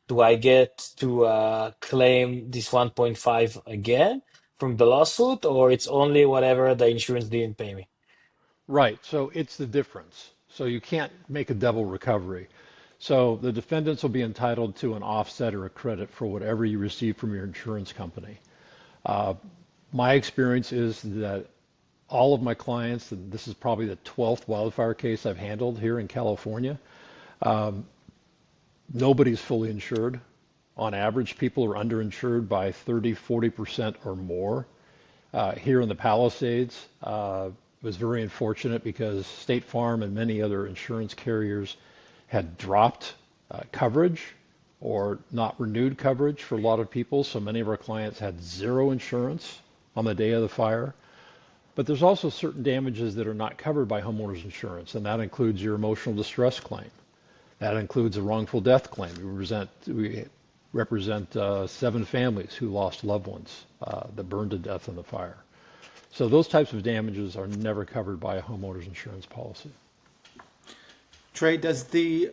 S4: Do I get to claim this 1.5 again from the lawsuit, or it's only whatever the insurance didn't pay me?
S5: Right, so it's the difference. So you can't make a double recovery. So the defendants will be entitled to an offset or a credit for whatever you receive from your insurance company. My experience is that all of my clients, and this is probably the 12th wildfire case I've handled here in California, nobody's fully insured. On average, people are underinsured by 30-40% or more. Here in the Palisades, it was very unfortunate because State Farm and many other insurance carriers had dropped coverage or not renewed coverage for a lot of people. So many of our clients had zero insurance on the day of the fire. But there's also certain damages that are not covered by homeowners insurance, and that includes your emotional distress claim. That includes a wrongful death claim. We represent 7 families who lost loved ones that burned to death in the fire. So those types of damages are never covered by a homeowner's insurance policy.
S3: Trey, does the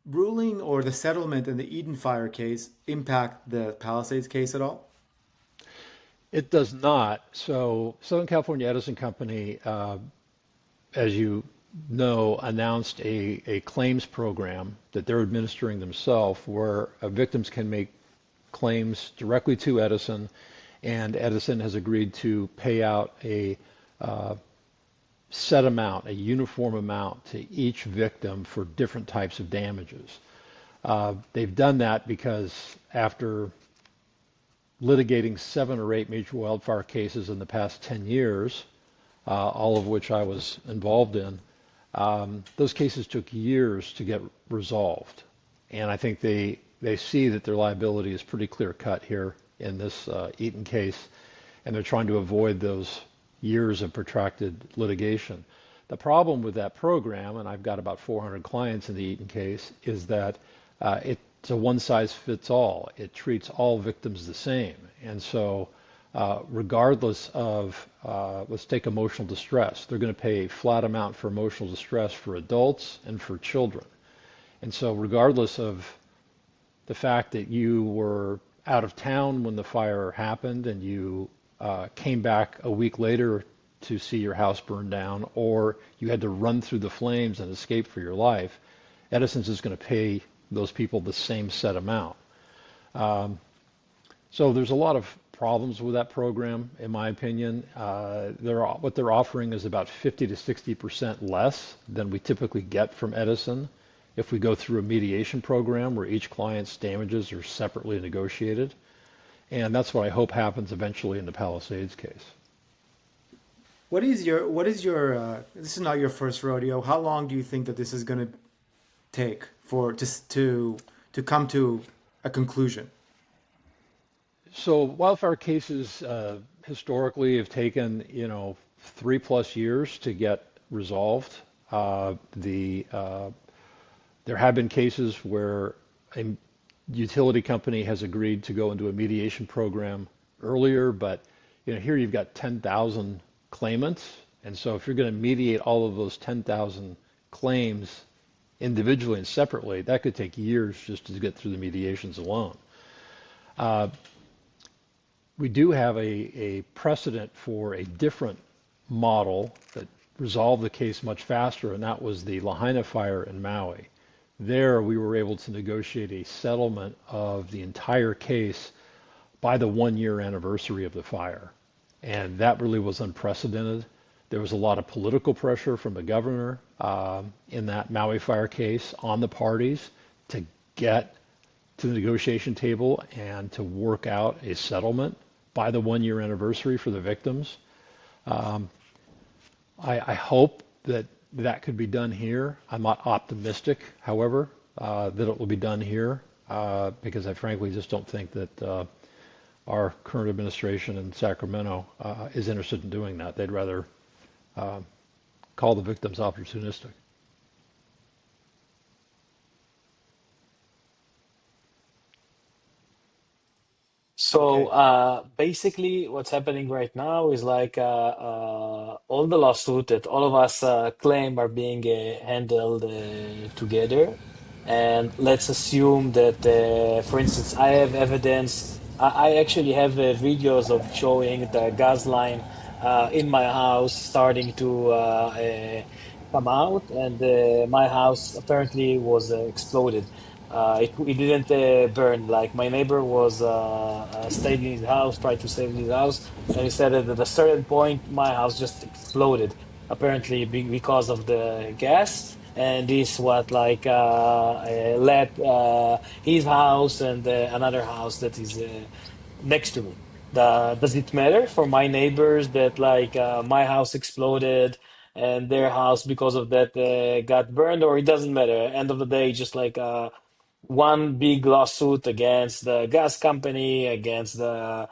S3: ruling or the settlement in the Eden Fire case impact the Palisades case at all?
S5: It does not. So Southern California Edison Company, as you know, announced a claims program that they're administering themselves where victims can make claims directly to Edison, and Edison has agreed to pay out a set amount, a uniform amount to each victim for different types of damages. They've done that because after litigating 7 or 8 major wildfire cases in the past 10 years, all of which I was involved in, those cases took years to get resolved. And I think they see that their liability is pretty clear cut here in this Eaton case, and they're trying to avoid those years of protracted litigation. The problem with that program, and I've got about 400 clients in the Eaton case, is that it's a one-size-fits-all. It treats all victims the same. And so regardless of, let's take emotional distress, they're going to pay a flat amount for emotional distress for adults and for children. And so regardless of the fact that you were out of town when the fire happened and you came back a week later to see your house burn down, or you had to run through the flames and escape for your life, Edison's is going to pay those people the same set amount. So there's a lot of problems with that program, in my opinion. What they're offering is about 50 to 60% less than we typically get from Edison if we go through a mediation program where each client's damages are separately negotiated. And that's what I hope happens eventually in the Palisades case.
S3: What is your this is not your first rodeo. How long do you think that this is going to take for to come to a conclusion?
S5: So wildfire cases historically have taken 3+ years to get resolved. There have been cases where a utility company has agreed to go into a mediation program earlier, but here you've got 10,000 claimants, and so if you're going to mediate all of those 10,000 claims individually and separately, that could take years just to get through the mediations alone. We do have a precedent for a different model that resolved the case much faster, and that was the Lahaina fire in Maui. There, we were able to negotiate a settlement of the entire case by the 1-year anniversary of the fire. And that really was unprecedented. There was a lot of political pressure from the governor in that Maui fire case on the parties to get to the negotiation table and to work out a settlement by the 1-year anniversary for the victims. I hope that could be done here. I'm not optimistic, however, that it will be done here because I frankly just don't think that our current administration in Sacramento is interested in doing that. They'd rather call the victims opportunistic.
S4: So basically, what's happening right now is like all the lawsuit that all of us claim are being handled together. And let's assume that, for instance, I have evidence. I actually have videos of showing the gas line in my house starting to come out, and my house apparently was exploded. It didn't burn. Like my neighbor was staying in his house, tried to save his house, and he said that at a certain point my house just exploded. Apparently because of the gas, and this what like led his house and another house that is next to me. Does it matter for my neighbors that like my house exploded and their house because of that got burned, or it doesn't matter? End of the day, just like one big lawsuit against the gas company, against the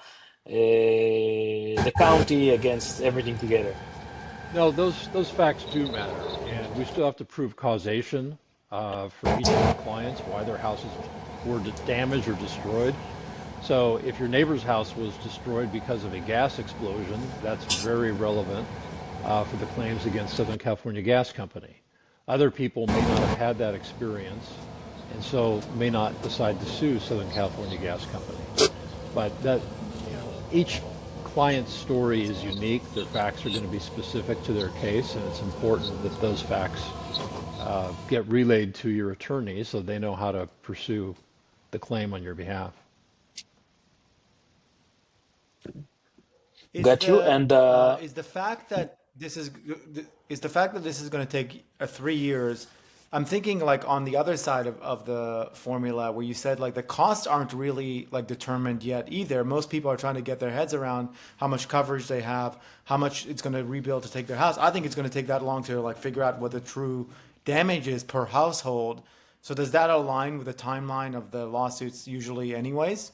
S4: county, against everything together.
S5: No, those facts do matter, and we still have to prove causation for each of our clients, why their houses were damaged or destroyed. So if your neighbor's house was destroyed because of a gas explosion, that's very relevant for the claims against Southern California Gas Company. Other people may not have had that experience, and so may not decide to sue Southern California Gas Company. But that, each client's story is unique. Their facts are going to be specific to their case, and it's important that those facts get relayed to your attorney so they know how to pursue the claim on your behalf.
S4: Got you. And
S3: Is the fact that this is going to take 3 years? I'm thinking like on the other side of the formula where you said like the costs aren't really like determined yet either. Most people are trying to get their heads around how much coverage they have, how much it's going to rebuild to take their house. I think it's going to take that long to like figure out what the true damage is per household. So does that align with the timeline of the lawsuits usually anyways?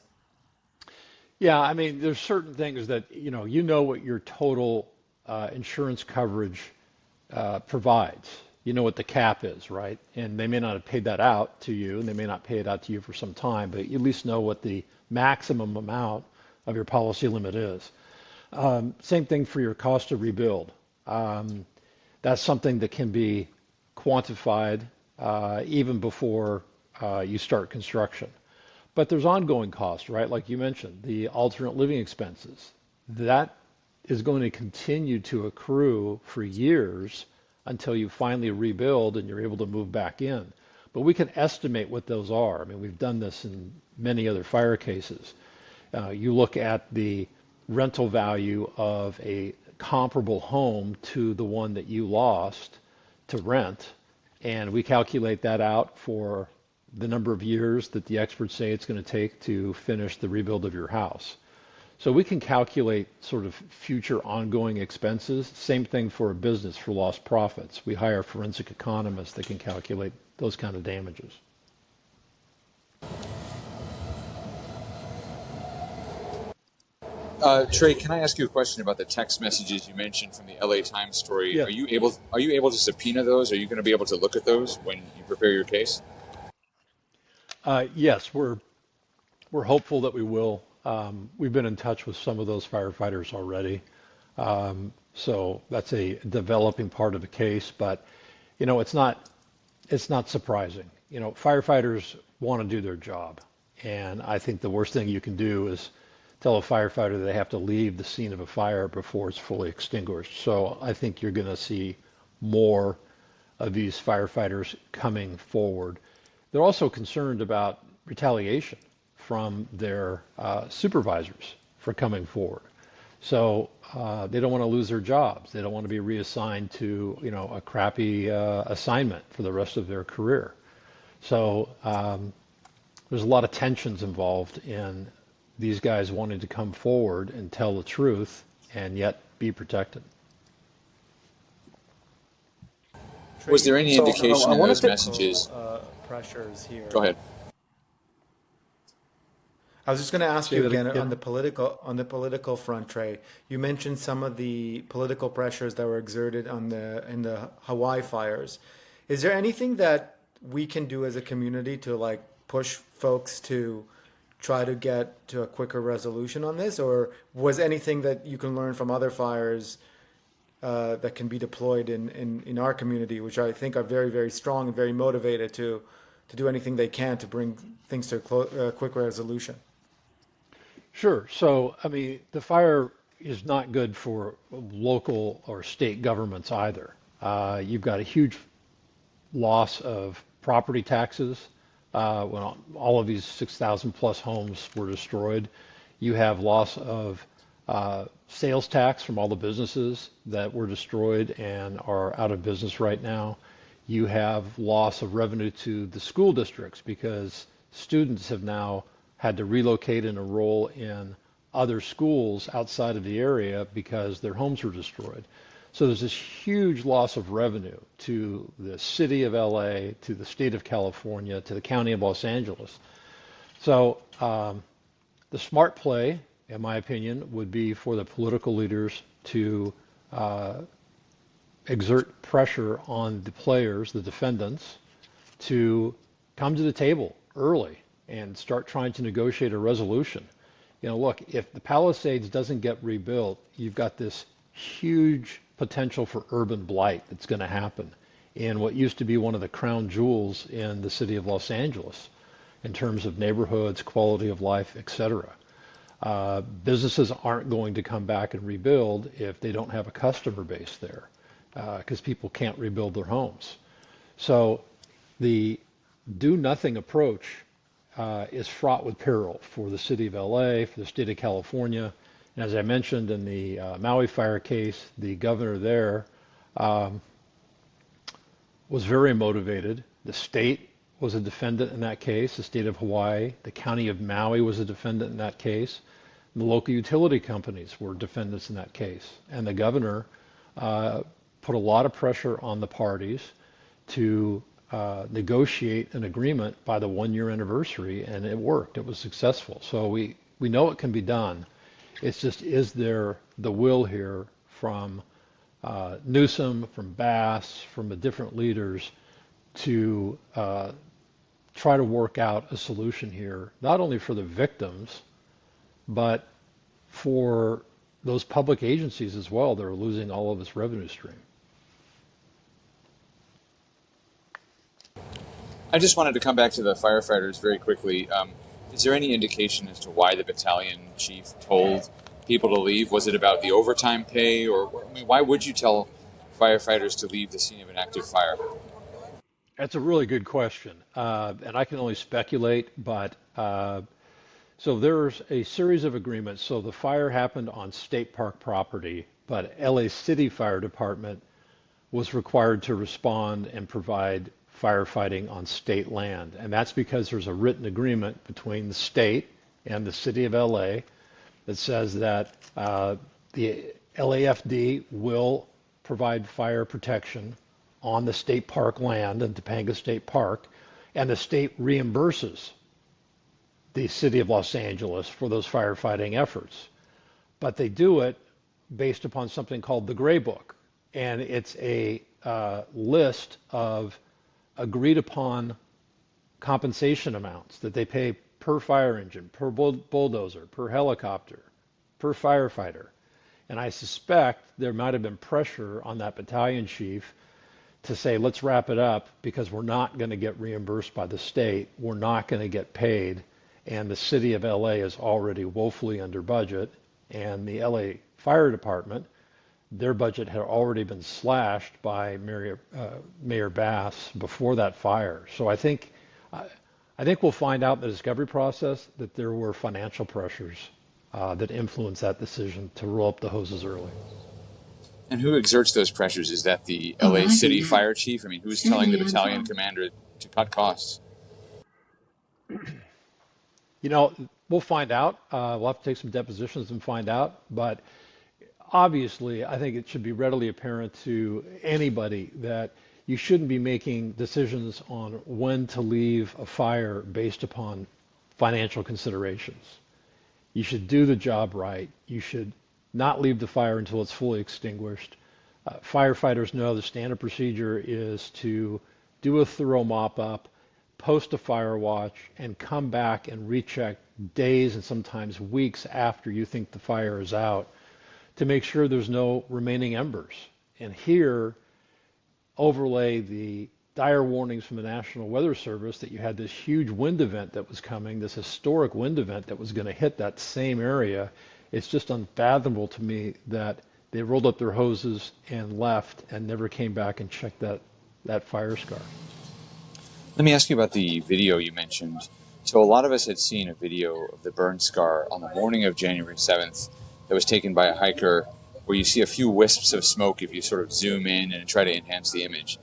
S5: Yeah, I mean, there's certain things that, you know what your total insurance coverage provides. You know what the cap is, right? And they may not have paid that out to you, and they may not pay it out to you for some time, but you at least know what the maximum amount of your policy limit is. Same thing for your cost to rebuild. That's something that can be quantified even before you start construction. But there's ongoing costs, right? Like you mentioned, the alternate living expenses. That is going to continue to accrue for years until you finally rebuild and you're able to move back in. But we can estimate what those are. I mean, we've done this in many other fire cases. You look at the rental value of a comparable home to the one that you lost to rent, and we calculate that out for the number of years that the experts say it's going to take to finish the rebuild of your house. So we can calculate sort of future ongoing expenses. Same thing for a business for lost profits. We hire forensic economists that can calculate those kind of damages.
S2: Trey, can I ask you a question about the text messages you mentioned from the LA Times story?
S5: Yeah.
S2: Are you able to subpoena those? Are you going to be able to look at those when you prepare your case?
S5: Yes, we're hopeful that we will. We've been in touch with some of those firefighters already. So that's a developing part of the case, but it's not surprising. Firefighters want to do their job. And I think the worst thing you can do is tell a firefighter that they have to leave the scene of a fire before it's fully extinguished. So I think you're going to see more of these firefighters coming forward. They're also concerned about retaliation from their supervisors for coming forward. So they don't want to lose their jobs. They don't want to be reassigned to a crappy assignment for the rest of their career. So there's a lot of tensions involved in these guys wanting to come forward and tell the truth and yet be protected.
S2: Was there any indication in those messages?
S3: Pressures here.
S2: Go ahead.
S3: I was just going to ask you again on the political front, Trey. You mentioned some of the political pressures that were exerted in the Hawaii fires. Is there anything that we can do as a community to like push folks to try to get to a quicker resolution on this, or was anything that you can learn from other fires that can be deployed in our community, which I think are very, very strong and very motivated to do anything they can to bring things to a quick resolution?
S5: Sure. So, I mean, the fire is not good for local or state governments either. You've got a huge loss of property taxes. When all of these 6,000 plus homes were destroyed, you have loss of sales tax from all the businesses that were destroyed and are out of business right now. You have loss of revenue to the school districts because students have now had to relocate and enroll in other schools outside of the area because their homes were destroyed. So there's this huge loss of revenue to the city of LA, to the state of California, to the county of Los Angeles. So the smart play, in my opinion, would be for the political leaders to exert pressure on the players, the defendants, to come to the table early and start trying to negotiate a resolution. Look, if the Palisades doesn't get rebuilt, you've got this huge potential for urban blight that's going to happen in what used to be one of the crown jewels in the city of Los Angeles in terms of neighborhoods, quality of life, etc. Businesses aren't going to come back and rebuild if they don't have a customer base there, because people can't rebuild their homes. So the do nothing approach is fraught with peril for the city of LA, for the state of California. And as I mentioned in the Maui fire case, the governor there was very motivated. The state was a defendant in that case, the state of Hawaii. The county of Maui was a defendant in that case. The local utility companies were defendants in that case. And the governor put a lot of pressure on the parties to negotiate an agreement by the 1-year anniversary, and it worked. It was successful. So we know it can be done. It's just, is there the will here from Newsom, from Bass, from the different leaders to try to work out a solution here, not only for the victims, but for those public agencies as well that are losing all of this revenue stream.
S2: I just wanted to come back to the firefighters very quickly. Is there any indication as to why the battalion chief told people to leave? Was it about the overtime pay, or I mean, why would you tell firefighters to leave the scene of an active fire?
S5: That's a really good question, and I can only speculate, but so there's a series of agreements. So the fire happened on state park property, but LA City Fire Department was required to respond and provide firefighting on state land. And that's because there's a written agreement between the state and the city of LA that says that the LAFD will provide fire protection on the state park land in Topanga State Park, and the state reimburses the city of Los Angeles for those firefighting efforts. But they do it based upon something called the Gray Book, and it's a list of agreed upon compensation amounts that they pay per fire engine, per bulldozer, per helicopter, per firefighter. And I suspect there might have been pressure on that battalion chief to say, let's wrap it up because we're not going to get reimbursed by the state, we're not going to get paid, and the city of LA is already woefully under budget, and the LA Fire Department, their budget had already been slashed by Mayor Bass before that fire. So I think we'll find out in the discovery process that there were financial pressures that influenced that decision to roll up the hoses early.
S2: And who exerts those pressures? Is that the LA City Fire Chief? I mean, who's telling the battalion commander to cut costs?
S5: You know, we'll find out. We'll have to take some depositions and find out. But obviously, I think it should be readily apparent to anybody that you shouldn't be making decisions on when to leave a fire based upon financial considerations. You should do the job right. You should not leave the fire until it's fully extinguished. Firefighters know the standard procedure is to do a thorough mop-up, post a fire watch, and come back and recheck days and sometimes weeks after you think the fire is out to make sure there's no remaining embers. And here, overlay the dire warnings from the National Weather Service that you had this huge wind event that was coming, this historic wind event that was going to hit that same area. It's just unfathomable to me that they rolled up their hoses and left and never came back and checked that fire scar.
S2: Let me ask you about the video you mentioned. So a lot of us had seen a video of the burn scar on the morning of January 7th that was taken by a hiker where you see a few wisps of smoke if you sort of zoom in and try to enhance the image.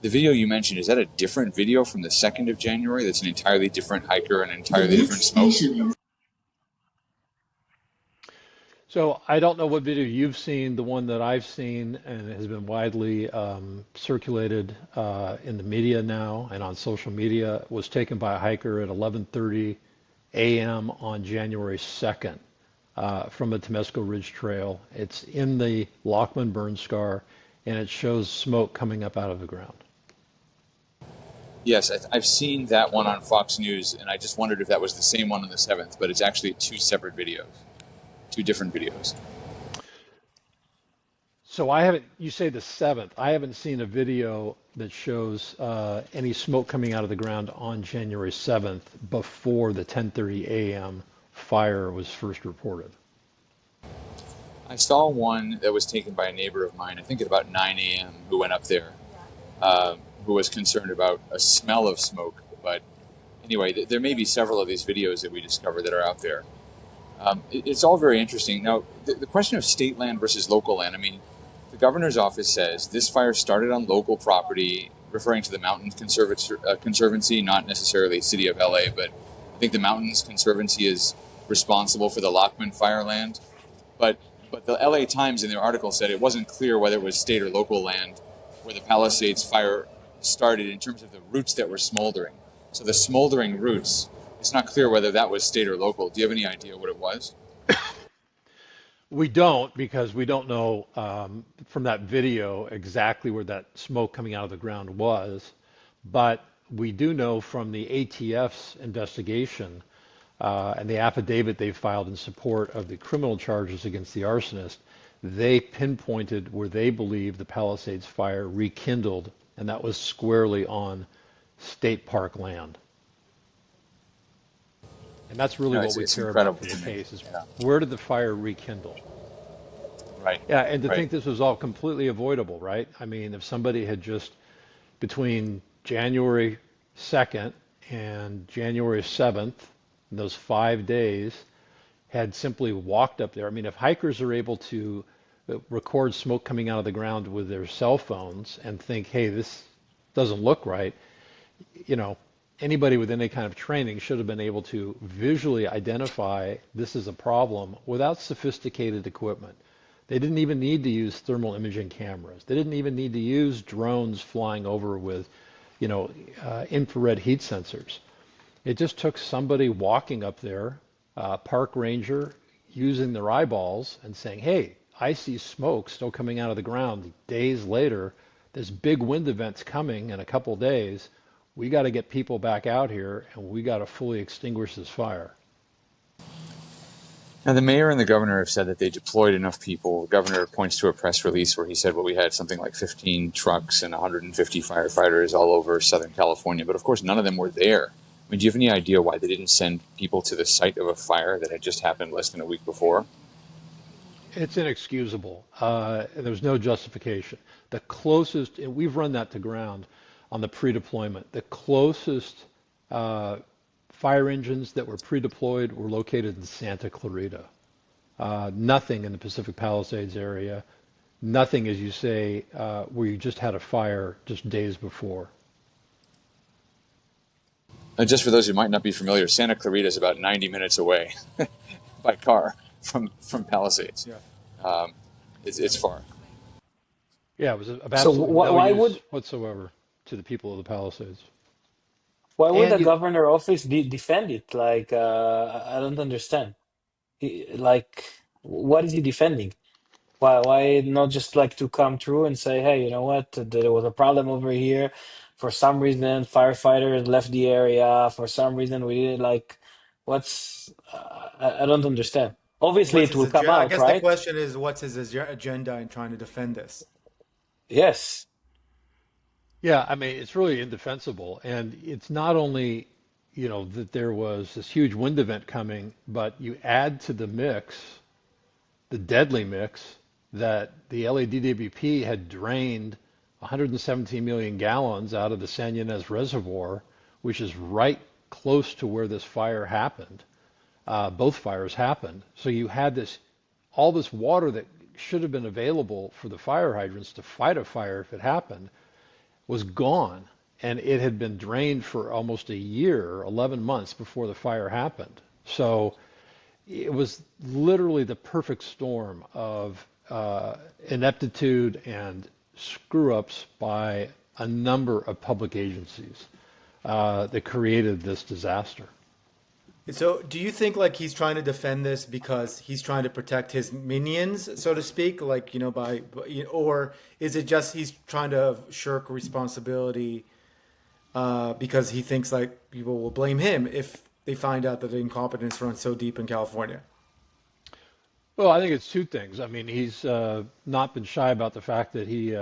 S2: The video you mentioned, is that a different video from the 2nd of January? That's an entirely different hiker and entirely different smoke?
S5: So I don't know what video you've seen. The one that I've seen and has been widely circulated in the media now and on social media was taken by a hiker at 11:30 a.m. on January 2nd from the Temesco Ridge Trail. It's in the Lockman burn scar, and it shows smoke coming up out of the ground.
S2: Yes, I've seen that one on Fox News, and I just wondered if that was the same one on the 7th, but it's actually two separate videos. Two different videos.
S5: So you say the 7th. I haven't seen a video that shows any smoke coming out of the ground on January 7th before the 10:30 a.m. fire was first reported?
S2: I saw one that was taken by a neighbor of mine, I think at about 9 a.m., who went up there, who was concerned about a smell of smoke. But anyway, there may be several of these videos that we discover that are out there. It's all very interesting. Now, the question of state land versus local land, I mean, the governor's office says this fire started on local property, referring to the Mountains Conservancy, not necessarily City of LA, but I think the Mountains Conservancy is responsible for the Lockman fire land. But the LA Times in their article said it wasn't clear whether it was state or local land where the Palisades fire started in terms of the roots that were smoldering. So the smoldering roots, it's not clear whether that was state or local. Do you have any idea what it was?
S5: We don't, because we don't know from that video exactly where that smoke coming out of the ground was. But we do know from the ATF's investigation and the affidavit they filed in support of the criminal charges against the arsonist, they pinpointed where they believe the Palisades fire rekindled, and that was squarely on state park land. And that's really what we care about in the case is where did the fire rekindle?
S2: Right.
S5: Yeah, and to think this was all completely avoidable, right? I mean, if somebody had just between January 2nd and January 7th, in those 5 days, had simply walked up there. I mean, if hikers are able to record smoke coming out of the ground with their cell phones and think, hey, this doesn't look right, you know, anybody with any kind of training should have been able to visually identify this as a problem without sophisticated equipment. They didn't even need to use thermal imaging cameras. They didn't even need to use drones flying over with, you know, infrared heat sensors. It just took somebody walking up there, park ranger, using their eyeballs and saying, hey, I see smoke still coming out of the ground. Days later, this big wind event's coming in a couple days. We got to get people back out here, and we got to fully extinguish this fire.
S2: Now, the mayor and the governor have said that they deployed enough people. The governor points to a press release where he said, well, we had something like 15 trucks and 150 firefighters all over Southern California. But of course, none of them were there. I mean, do you have any idea why they didn't send people to the site of a fire that had just happened less than a week before?
S5: It's inexcusable. There's no justification. The closest, and we've run that to ground on the pre-deployment, the closest fire engines that were pre-deployed were located in Santa Clarita. Nothing in the Pacific Palisades area. Nothing, as you say, where you just had a fire just days before.
S2: Just for those who might not be familiar, Santa Clarita is about 90 minutes away by car from Palisades. Yeah. It's far.
S5: Yeah, it was of absolutely no use whatsoever to the people of the Palisades.
S4: Why would the governor office defend it? Like, I don't understand. Like, what is he defending? Why not just like to come through and say, hey, you know what? There was a problem over here. For some reason, firefighters left the area. For some reason, we didn't like. What's? I don't understand. Obviously, it will come out,
S3: I guess
S4: right?
S3: the question is, what's his agenda in trying to defend this?
S4: Yes.
S5: Yeah, I mean, it's really indefensible. And it's not only, you know, that there was this huge wind event coming, but you add to the mix, the deadly mix, that the LADWP had drained 117 million gallons out of the San Ynez Reservoir, which is right close to where this fire happened. Both fires happened. So you had all this water that should have been available for the fire hydrants to fight a fire if it happened was gone. And it had been drained for almost a year, 11 months before the fire happened. So it was literally the perfect storm of ineptitude and screw-ups by a number of public agencies that created this disaster.
S3: So do you think like he's trying to defend this because he's trying to protect his minions, so to speak, like, you know, or is it just he's trying to shirk responsibility because he thinks like people will blame him if they find out that the incompetence runs so deep in California?
S5: Well, I think it's two things. I mean, he's not been shy about the fact that he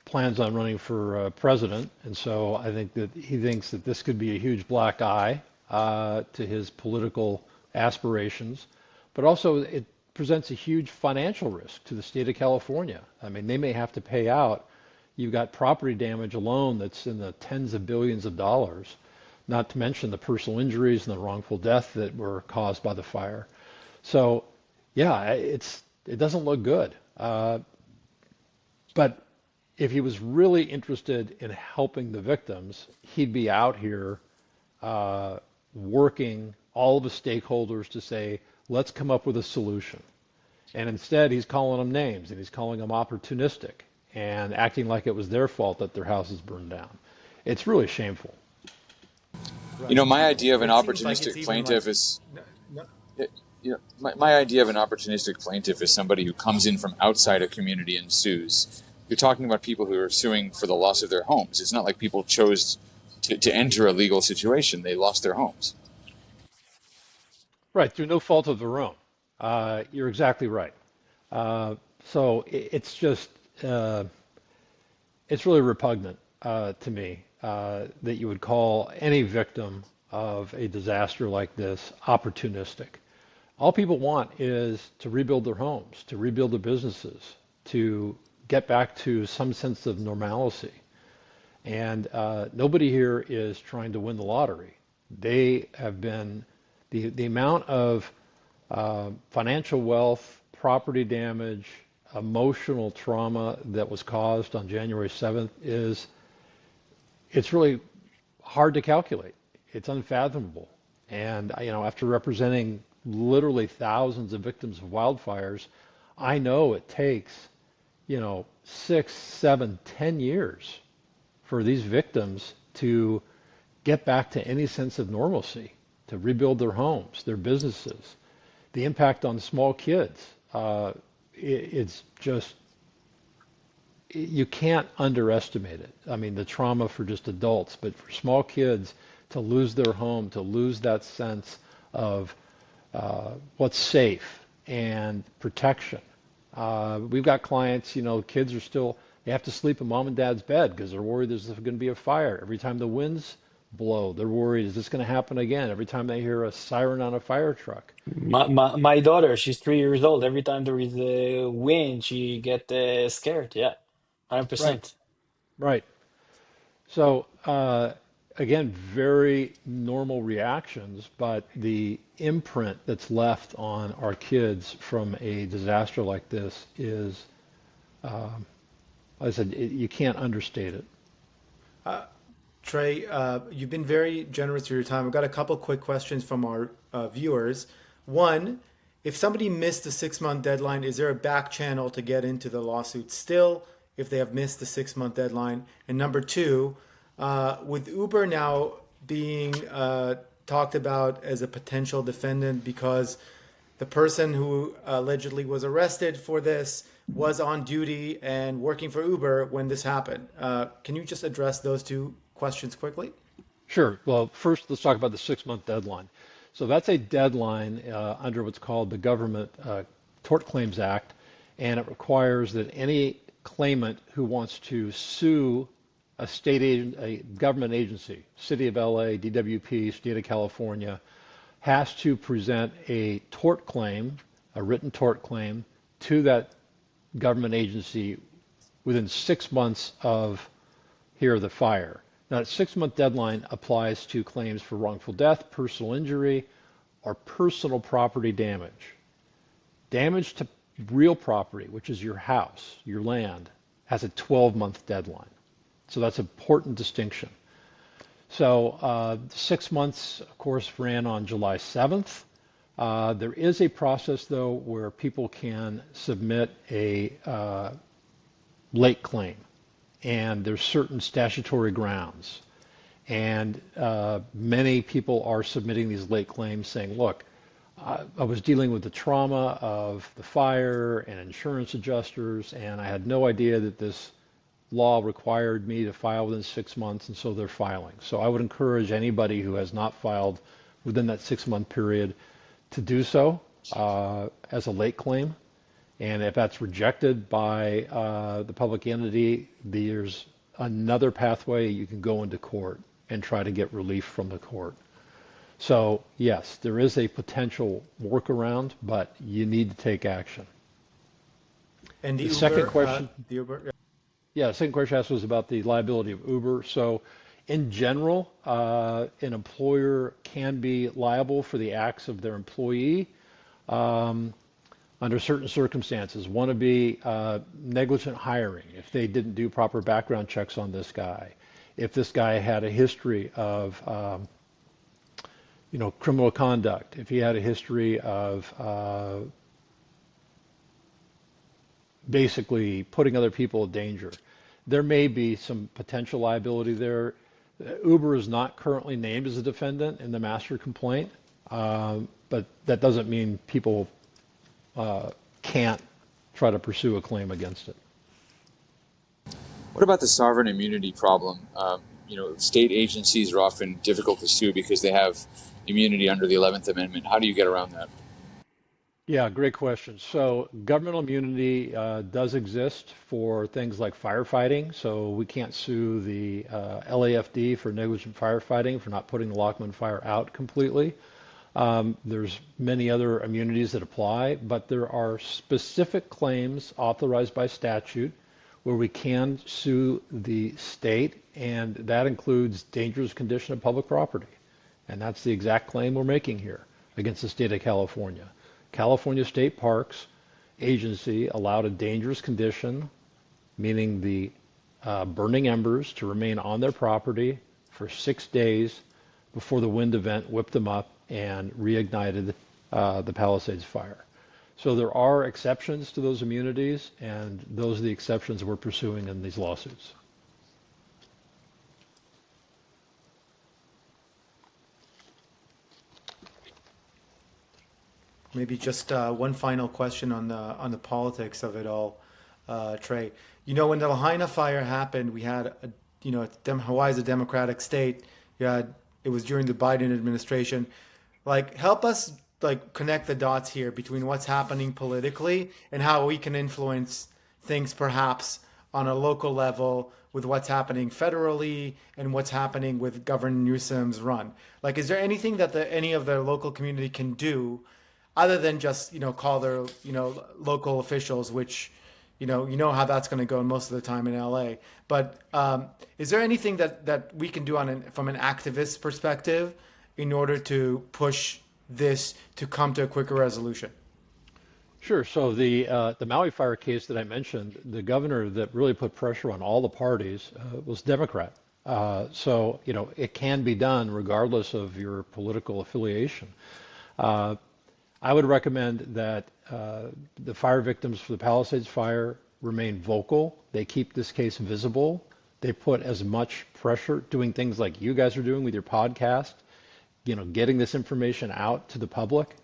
S5: plans on running for president. And so I think that he thinks that this could be a huge black eye to his political aspirations, but also it presents a huge financial risk to the state of California. I mean, they may have to pay out. You've got property damage alone that's in the tens of billions of dollars, not to mention the personal injuries and the wrongful death that were caused by the fire. So, yeah, it doesn't look good. But if he was really interested in helping the victims, he'd be out here working all of the stakeholders to say, let's come up with a solution. And instead, he's calling them names, and he's calling them opportunistic and acting like it was their fault that their houses burned down. It's really shameful.
S2: You know, my idea of an opportunistic plaintiff is... my idea of an opportunistic plaintiff is somebody who comes in from outside a community and sues. You're talking about people who are suing for the loss of their homes. It's not like people chose to enter a legal situation. They lost their homes.
S5: Right, through no fault of their own. You're exactly right. So it's just, it's really repugnant to me that you would call any victim of a disaster like this opportunistic. All people want is to rebuild their homes, to rebuild their businesses, to get back to some sense of normalcy. And nobody here is trying to win the lottery. They have been, the amount of financial wealth, property damage, emotional trauma that was caused on January 7th it's really hard to calculate. It's unfathomable. And, after representing literally thousands of victims of wildfires, I know it takes, 6, 7, 10 years for these victims to get back to any sense of normalcy, to rebuild their homes, their businesses. The impact on small kids, it's just, you can't underestimate it. I mean, the trauma for just adults, but for small kids to lose their home, to lose that sense of what's safe and protection. We've got clients, kids are still, they have to sleep in mom and dad's bed because they're worried there's going to be a fire. Every time the winds blow, they're worried, is this going to happen again? Every time they hear a siren on a fire truck.
S4: My daughter, she's 3 years old. Every time there is a wind, she get scared. Yeah,
S5: Right,
S4: 100%.
S5: right. So, again, very normal reactions, but the imprint that's left on our kids from a disaster like this is, like I said, you can't understate it.
S3: Trey, you've been very generous with your time. I've got a couple quick questions from our viewers. One, if somebody missed the 6-month deadline, is there a back channel to get into the lawsuit still if they have missed the 6-month deadline? And number two, with Uber now being talked about as a potential defendant because the person who allegedly was arrested for this was on duty and working for Uber when this happened. Can you just address those two questions quickly?
S5: Sure. Well, first, let's talk about the 6-month deadline. So that's a deadline under what's called the Government Tort Claims Act, and it requires that any claimant who wants to sue a state agent, a government agency, City of LA, DWP, State of California, has to present a tort claim, a written tort claim, to that government agency within 6 months of the fire. Now, that 6-month deadline applies to claims for wrongful death, personal injury, or personal property damage. Damage to real property, which is your house, your land, has a 12-month deadline. So that's an important distinction. So 6 months, of course, ran on July 7th. There is a process, though, where people can submit a late claim, and there's certain statutory grounds. And many people are submitting these late claims saying, look, I was dealing with the trauma of the fire and insurance adjusters, and I had no idea that this law required me to file within 6 months, and so they're filing. So I would encourage anybody who has not filed within that 6-month period to do so as a late claim. And if that's rejected by the public entity, there's another pathway. You can go into court and try to get relief from the court. So yes, there is a potential workaround, but you need to take action.
S3: And
S5: The second question,
S3: the Uber.
S5: yeah, the second question asked was about the liability of Uber. So in general, an employer can be liable for the acts of their employee under certain circumstances. One would be negligent hiring, if they didn't do proper background checks on this guy, if this guy had a history of criminal conduct, if he had a history of basically putting other people in danger. There may be some potential liability there. Uber is not currently named as a defendant in the master complaint, but that doesn't mean people can't try to pursue a claim against it.
S2: What about the sovereign immunity problem? State agencies are often difficult to sue because they have immunity under the 11th Amendment. How do you get around that?
S5: Yeah, great question. So governmental immunity does exist for things like firefighting. So we can't sue the LAFD for negligent firefighting for not putting the Lockman fire out completely. There's many other immunities that apply, but there are specific claims authorized by statute where we can sue the state, and that includes dangerous condition of public property. And that's the exact claim we're making here against the state of California. California State Parks Agency allowed a dangerous condition, meaning the burning embers, to remain on their property for 6 days before the wind event whipped them up and reignited the Palisades fire. So there are exceptions to those immunities, and those are the exceptions we're pursuing in these lawsuits.
S3: Maybe just one final question on the politics of it all, Trey. When the Lahaina fire happened, we had Hawaii is a democratic state. It was during the Biden administration. Help us connect the dots here between what's happening politically and how we can influence things perhaps on a local level with what's happening federally and what's happening with Governor Newsom's run. Is there anything that any of the local community can do other than just call their local officials, which how that's going to go most of the time in LA. But is there anything that we can do from an activist perspective in order to push this to come to a quicker resolution?
S5: Sure. So the Maui fire case that I mentioned, the governor that really put pressure on all the parties was Democrat. So it can be done regardless of your political affiliation. I would recommend that the fire victims for the Palisades fire remain vocal. They keep this case visible. They put as much pressure, doing things like you guys are doing with your podcast, getting this information out to the public.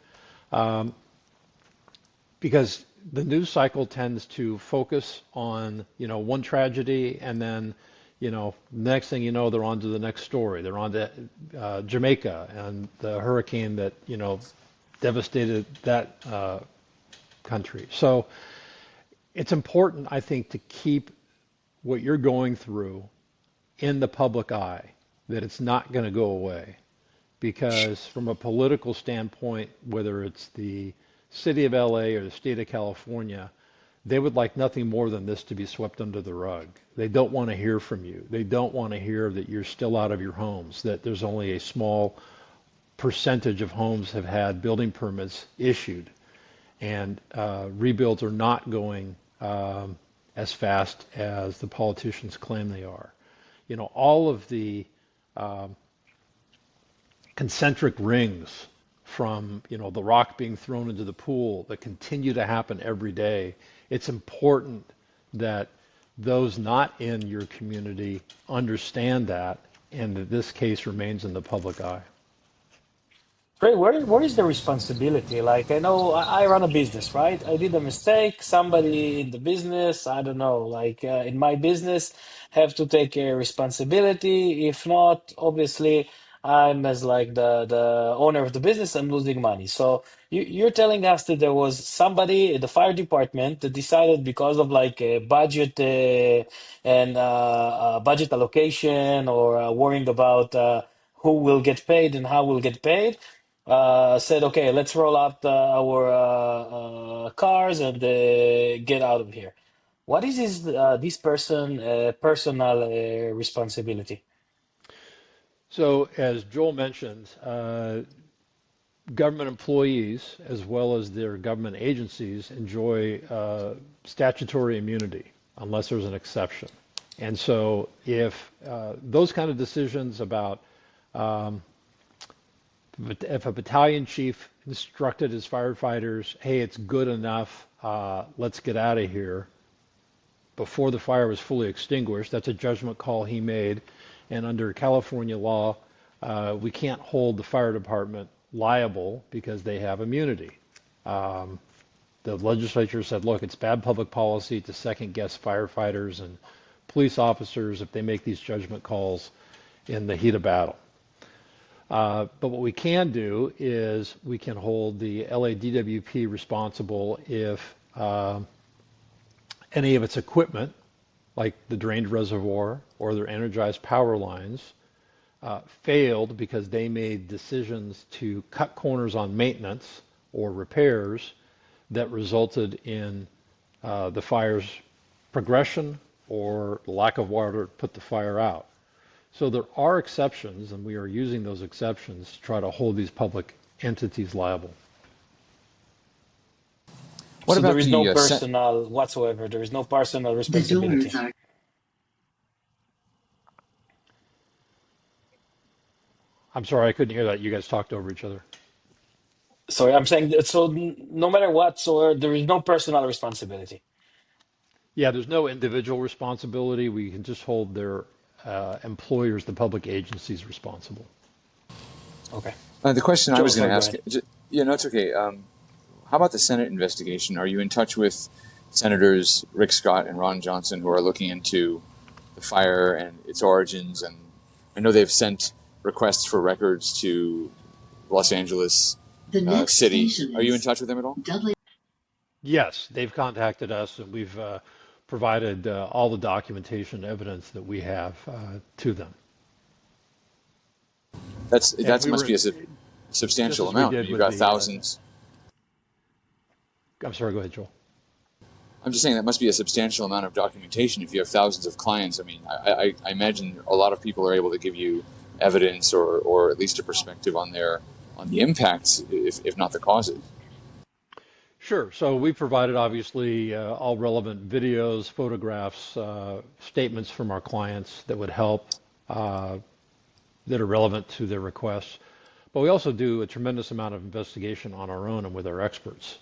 S5: Because the news cycle tends to focus on, one tragedy, and then, next thing you know, they're on to the next story. They're on to Jamaica and the hurricane that, devastated that country. So it's important, I think, to keep what you're going through in the public eye, that it's not going to go away. Because from a political standpoint, whether it's the city of LA or the state of California, they would like nothing more than this to be swept under the rug. They don't want to hear from you. They don't want to hear that you're still out of your homes, that there's only a small percentage of homes have had building permits issued, and rebuilds are not going as fast as the politicians claim they are. All of the concentric rings from the rock being thrown into the pool that continue to happen every day. It's important that those not in your community understand that, and that this case remains in the public eye.
S4: Ray, where is the responsibility? I know I run a business, right? I did a mistake. Somebody in the business, I don't know, in my business, have to take a responsibility. If not, obviously, I'm as the owner of the business, I'm losing money. So you're telling us that there was somebody in the fire department that decided because of a budget and budget allocation or worrying about who will get paid and how will get paid, said, okay, let's roll out our cars and get out of here. What is this person personal responsibility?
S5: So, as Joel mentioned, government employees, as well as their government agencies, enjoy statutory immunity unless there's an exception. And so, if those kind of decisions about if a battalion chief instructed his firefighters, hey, it's good enough, let's get out of here, before the fire was fully extinguished, that's a judgment call he made. And under California law, we can't hold the fire department liable because they have immunity. The legislature said, look, it's bad public policy to second guess firefighters and police officers if they make these judgment calls in the heat of battle. But what we can do is we can hold the LADWP responsible if any of its equipment, like the drained reservoir or their energized power lines, failed because they made decisions to cut corners on maintenance or repairs that resulted in the fire's progression or lack of water to put the fire out. So there are exceptions, and we are using those exceptions to try to hold these public entities liable.
S4: So there is no personal whatsoever. There is no personal responsibility.
S5: I'm sorry, I couldn't hear that. You guys talked over each other.
S4: Sorry, I'm saying that, so no matter what, so there is no personal responsibility.
S5: Yeah, there's no individual responsibility. We can just hold their employers, the public agencies, responsible.
S4: Okay.
S2: The question I was going to ask,
S4: ahead.
S2: no, it's okay. How about the Senate investigation? Are you in touch with Senators Rick Scott and Ron Johnson, who are looking into the fire and its origins? And I know they've sent requests for records to Los Angeles City. Are you in touch with them at all?
S5: Yes, they've contacted us, and we've provided all the documentation evidence that we have to them.
S2: That must be a substantial amount. You've got thousands.
S5: I'm sorry, go ahead, Joel.
S2: I'm just saying that must be a substantial amount of documentation if you have thousands of clients. I mean, I imagine a lot of people are able to give you evidence or at least a perspective on the impacts, if not the causes.
S5: Sure. So we provided, obviously, all relevant videos, photographs, statements from our clients that would help, that are relevant to their requests. But we also do a tremendous amount of investigation on our own and with our experts.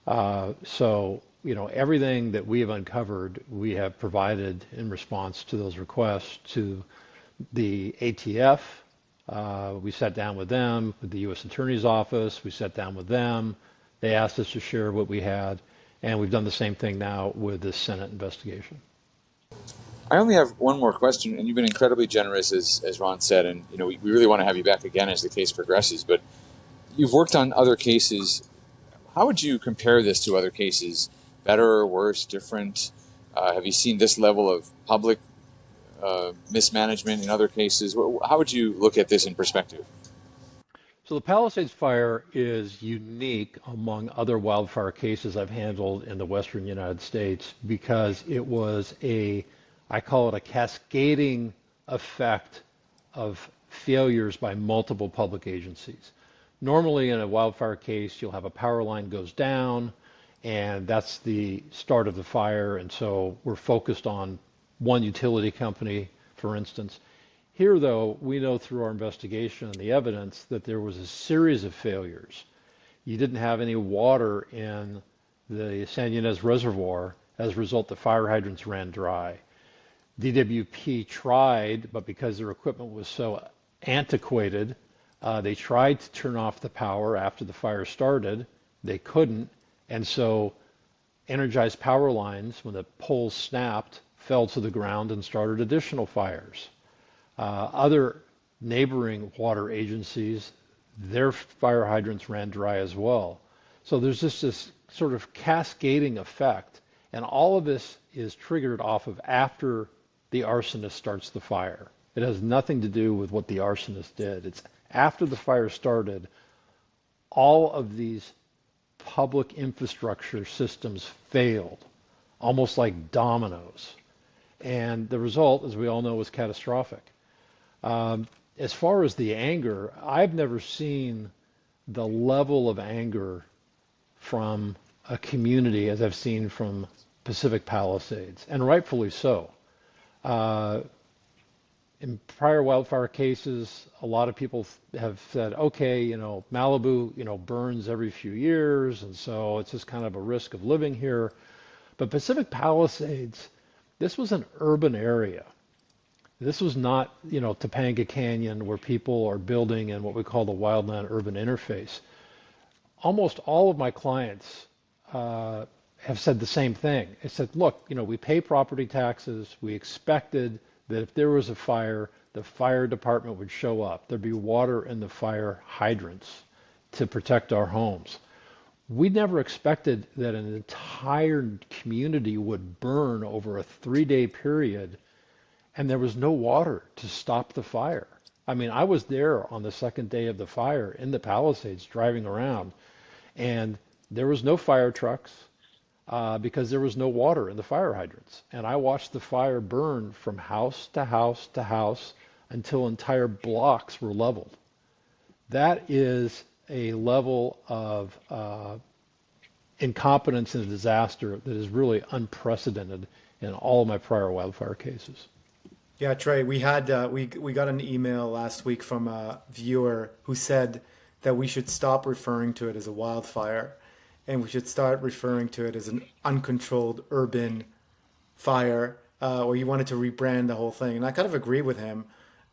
S5: So, everything that we have uncovered, we have provided in response to those requests to the ATF. We sat down with them, with the U.S. Attorney's Office. We sat down with them. They asked us to share what we had, and we've done the same thing now with this Senate investigation.
S2: I only have one more question, and you've been incredibly generous, as Ron said, and we really want to have you back again as the case progresses. But you've worked on other cases. How would you compare this to other cases? Better or worse, different? Have you seen this level of public mismanagement in other cases? How would you look at this in perspective?
S5: So the Palisades Fire is unique among other wildfire cases I've handled in the western United States because it was I call it a cascading effect of failures by multiple public agencies. Normally in a wildfire case, you'll have a power line goes down, and that's the start of the fire, and so we're focused on one utility company, for instance. Here, though, we know through our investigation and the evidence that there was a series of failures. You didn't have any water in the San Ynez Reservoir. As a result, the fire hydrants ran dry. DWP tried, but because their equipment was so antiquated, they tried to turn off the power after the fire started. They couldn't, and so energized power lines, when the poles snapped, fell to the ground and started additional fires. Other neighboring water agencies, their fire hydrants ran dry as well. So there's just this sort of cascading effect, and all of this is triggered off of after the arsonist starts the fire. It has nothing to do with what the arsonist did. It's after the fire started, all of these public infrastructure systems failed, almost like dominoes. And the result, as we all know, was catastrophic. As far as the anger, I've never seen the level of anger from a community as I've seen from Pacific Palisades, and rightfully so. In prior wildfire cases, a lot of people have said, okay, Malibu, burns every few years, and so it's just kind of a risk of living here. But Pacific Palisades, this was an urban area. This was not, Topanga Canyon, where people are building in what we call the wildland urban interface. Almost all of my clients have said the same thing. They said, look, we pay property taxes. We expected that if there was a fire, the fire department would show up. There'd be water in the fire hydrants to protect our homes. We never expected that an entire community would burn over a 3-day period and there was no water to stop the fire. I mean, I was there on the second day of the fire in the Palisades driving around, and there was no fire trucks because there was no water in the fire hydrants. And I watched the fire burn from house to house to house until entire blocks were leveled. That is a level of incompetence and disaster that is really unprecedented in all of my prior wildfire cases.
S3: Yeah, Trey, we had we got an email last week from a viewer who said that we should stop referring to it as a wildfire, and we should start referring to it as an uncontrolled urban fire, or you wanted to rebrand the whole thing. And I kind of agree with him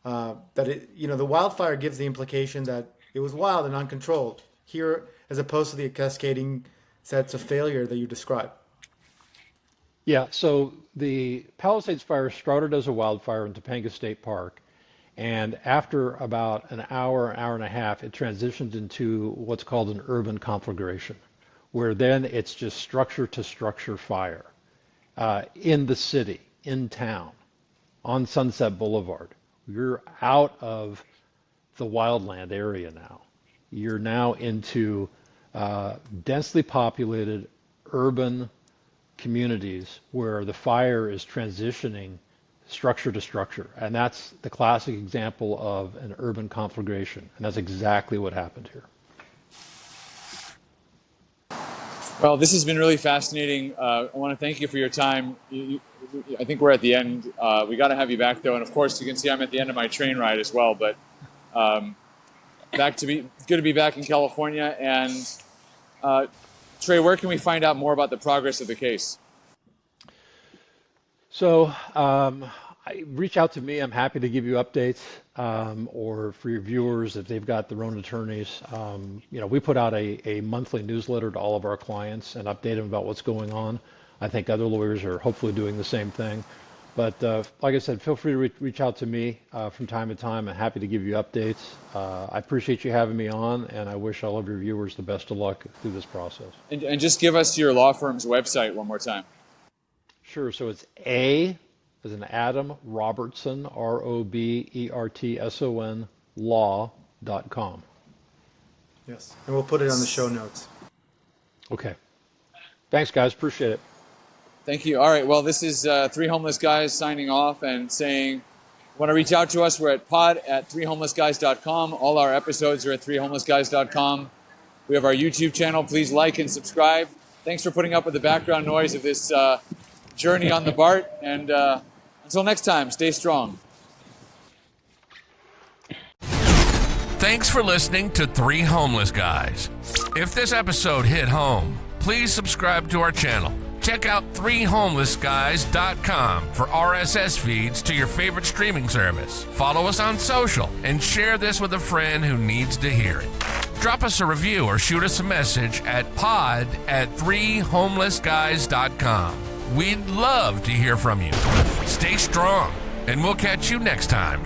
S3: that the wildfire gives the implication that it was wild and uncontrolled here, as opposed to the cascading sets of failure that you described.
S5: Yeah, so the Palisades Fire started as a wildfire in Topanga State Park, and after about an hour and a half, it transitioned into what's called an urban conflagration, where then it's just structure to structure fire in the city, in town, on Sunset Boulevard. You're out of the wildland area now. You're now into densely populated urban communities where the fire is transitioning structure to structure. And that's the classic example of an urban conflagration. And that's exactly what happened here.
S6: Well, this has been really fascinating. I want to thank you for your time. I think we're at the end. We got to have you back, though. And of course, you can see I'm at the end of my train ride as well. But good to be back in California. And Trey, where can we find out more about the progress of the case?
S5: So reach out to me. I'm happy to give you updates, or for your viewers, if they've got their own attorneys. We put out a monthly newsletter to all of our clients and update them about what's going on. I think other lawyers are hopefully doing the same thing. But like I said, feel free to reach out to me from time to time. I'm happy to give you updates. I appreciate you having me on, and I wish all of your viewers the best of luck through this process.
S6: And just give us your law firm's website one more time.
S5: Sure. So it's A as in Adam Robertson, Robertson, law.com.
S3: Yes, and we'll put it on the show notes.
S5: Okay. Thanks, guys. Appreciate it.
S6: Thank you. All right. Well, this is Three Homeless Guys signing off and saying, want to reach out to us, we're at pod@threehomelessguys.com. All our episodes are at threehomelessguys.com. We have our YouTube channel. Please like and subscribe. Thanks for putting up with the background noise of this journey on the BART. And until next time, stay strong.
S1: Thanks for listening to Three Homeless Guys. If this episode hit home, please subscribe to our channel. Check out threehomelessguys.com for RSS feeds to your favorite streaming service. Follow us on social and share this with a friend who needs to hear it. Drop us a review or shoot us a message at pod@threehomelessguys.com. We'd love to hear from you. Stay strong, and we'll catch you next time.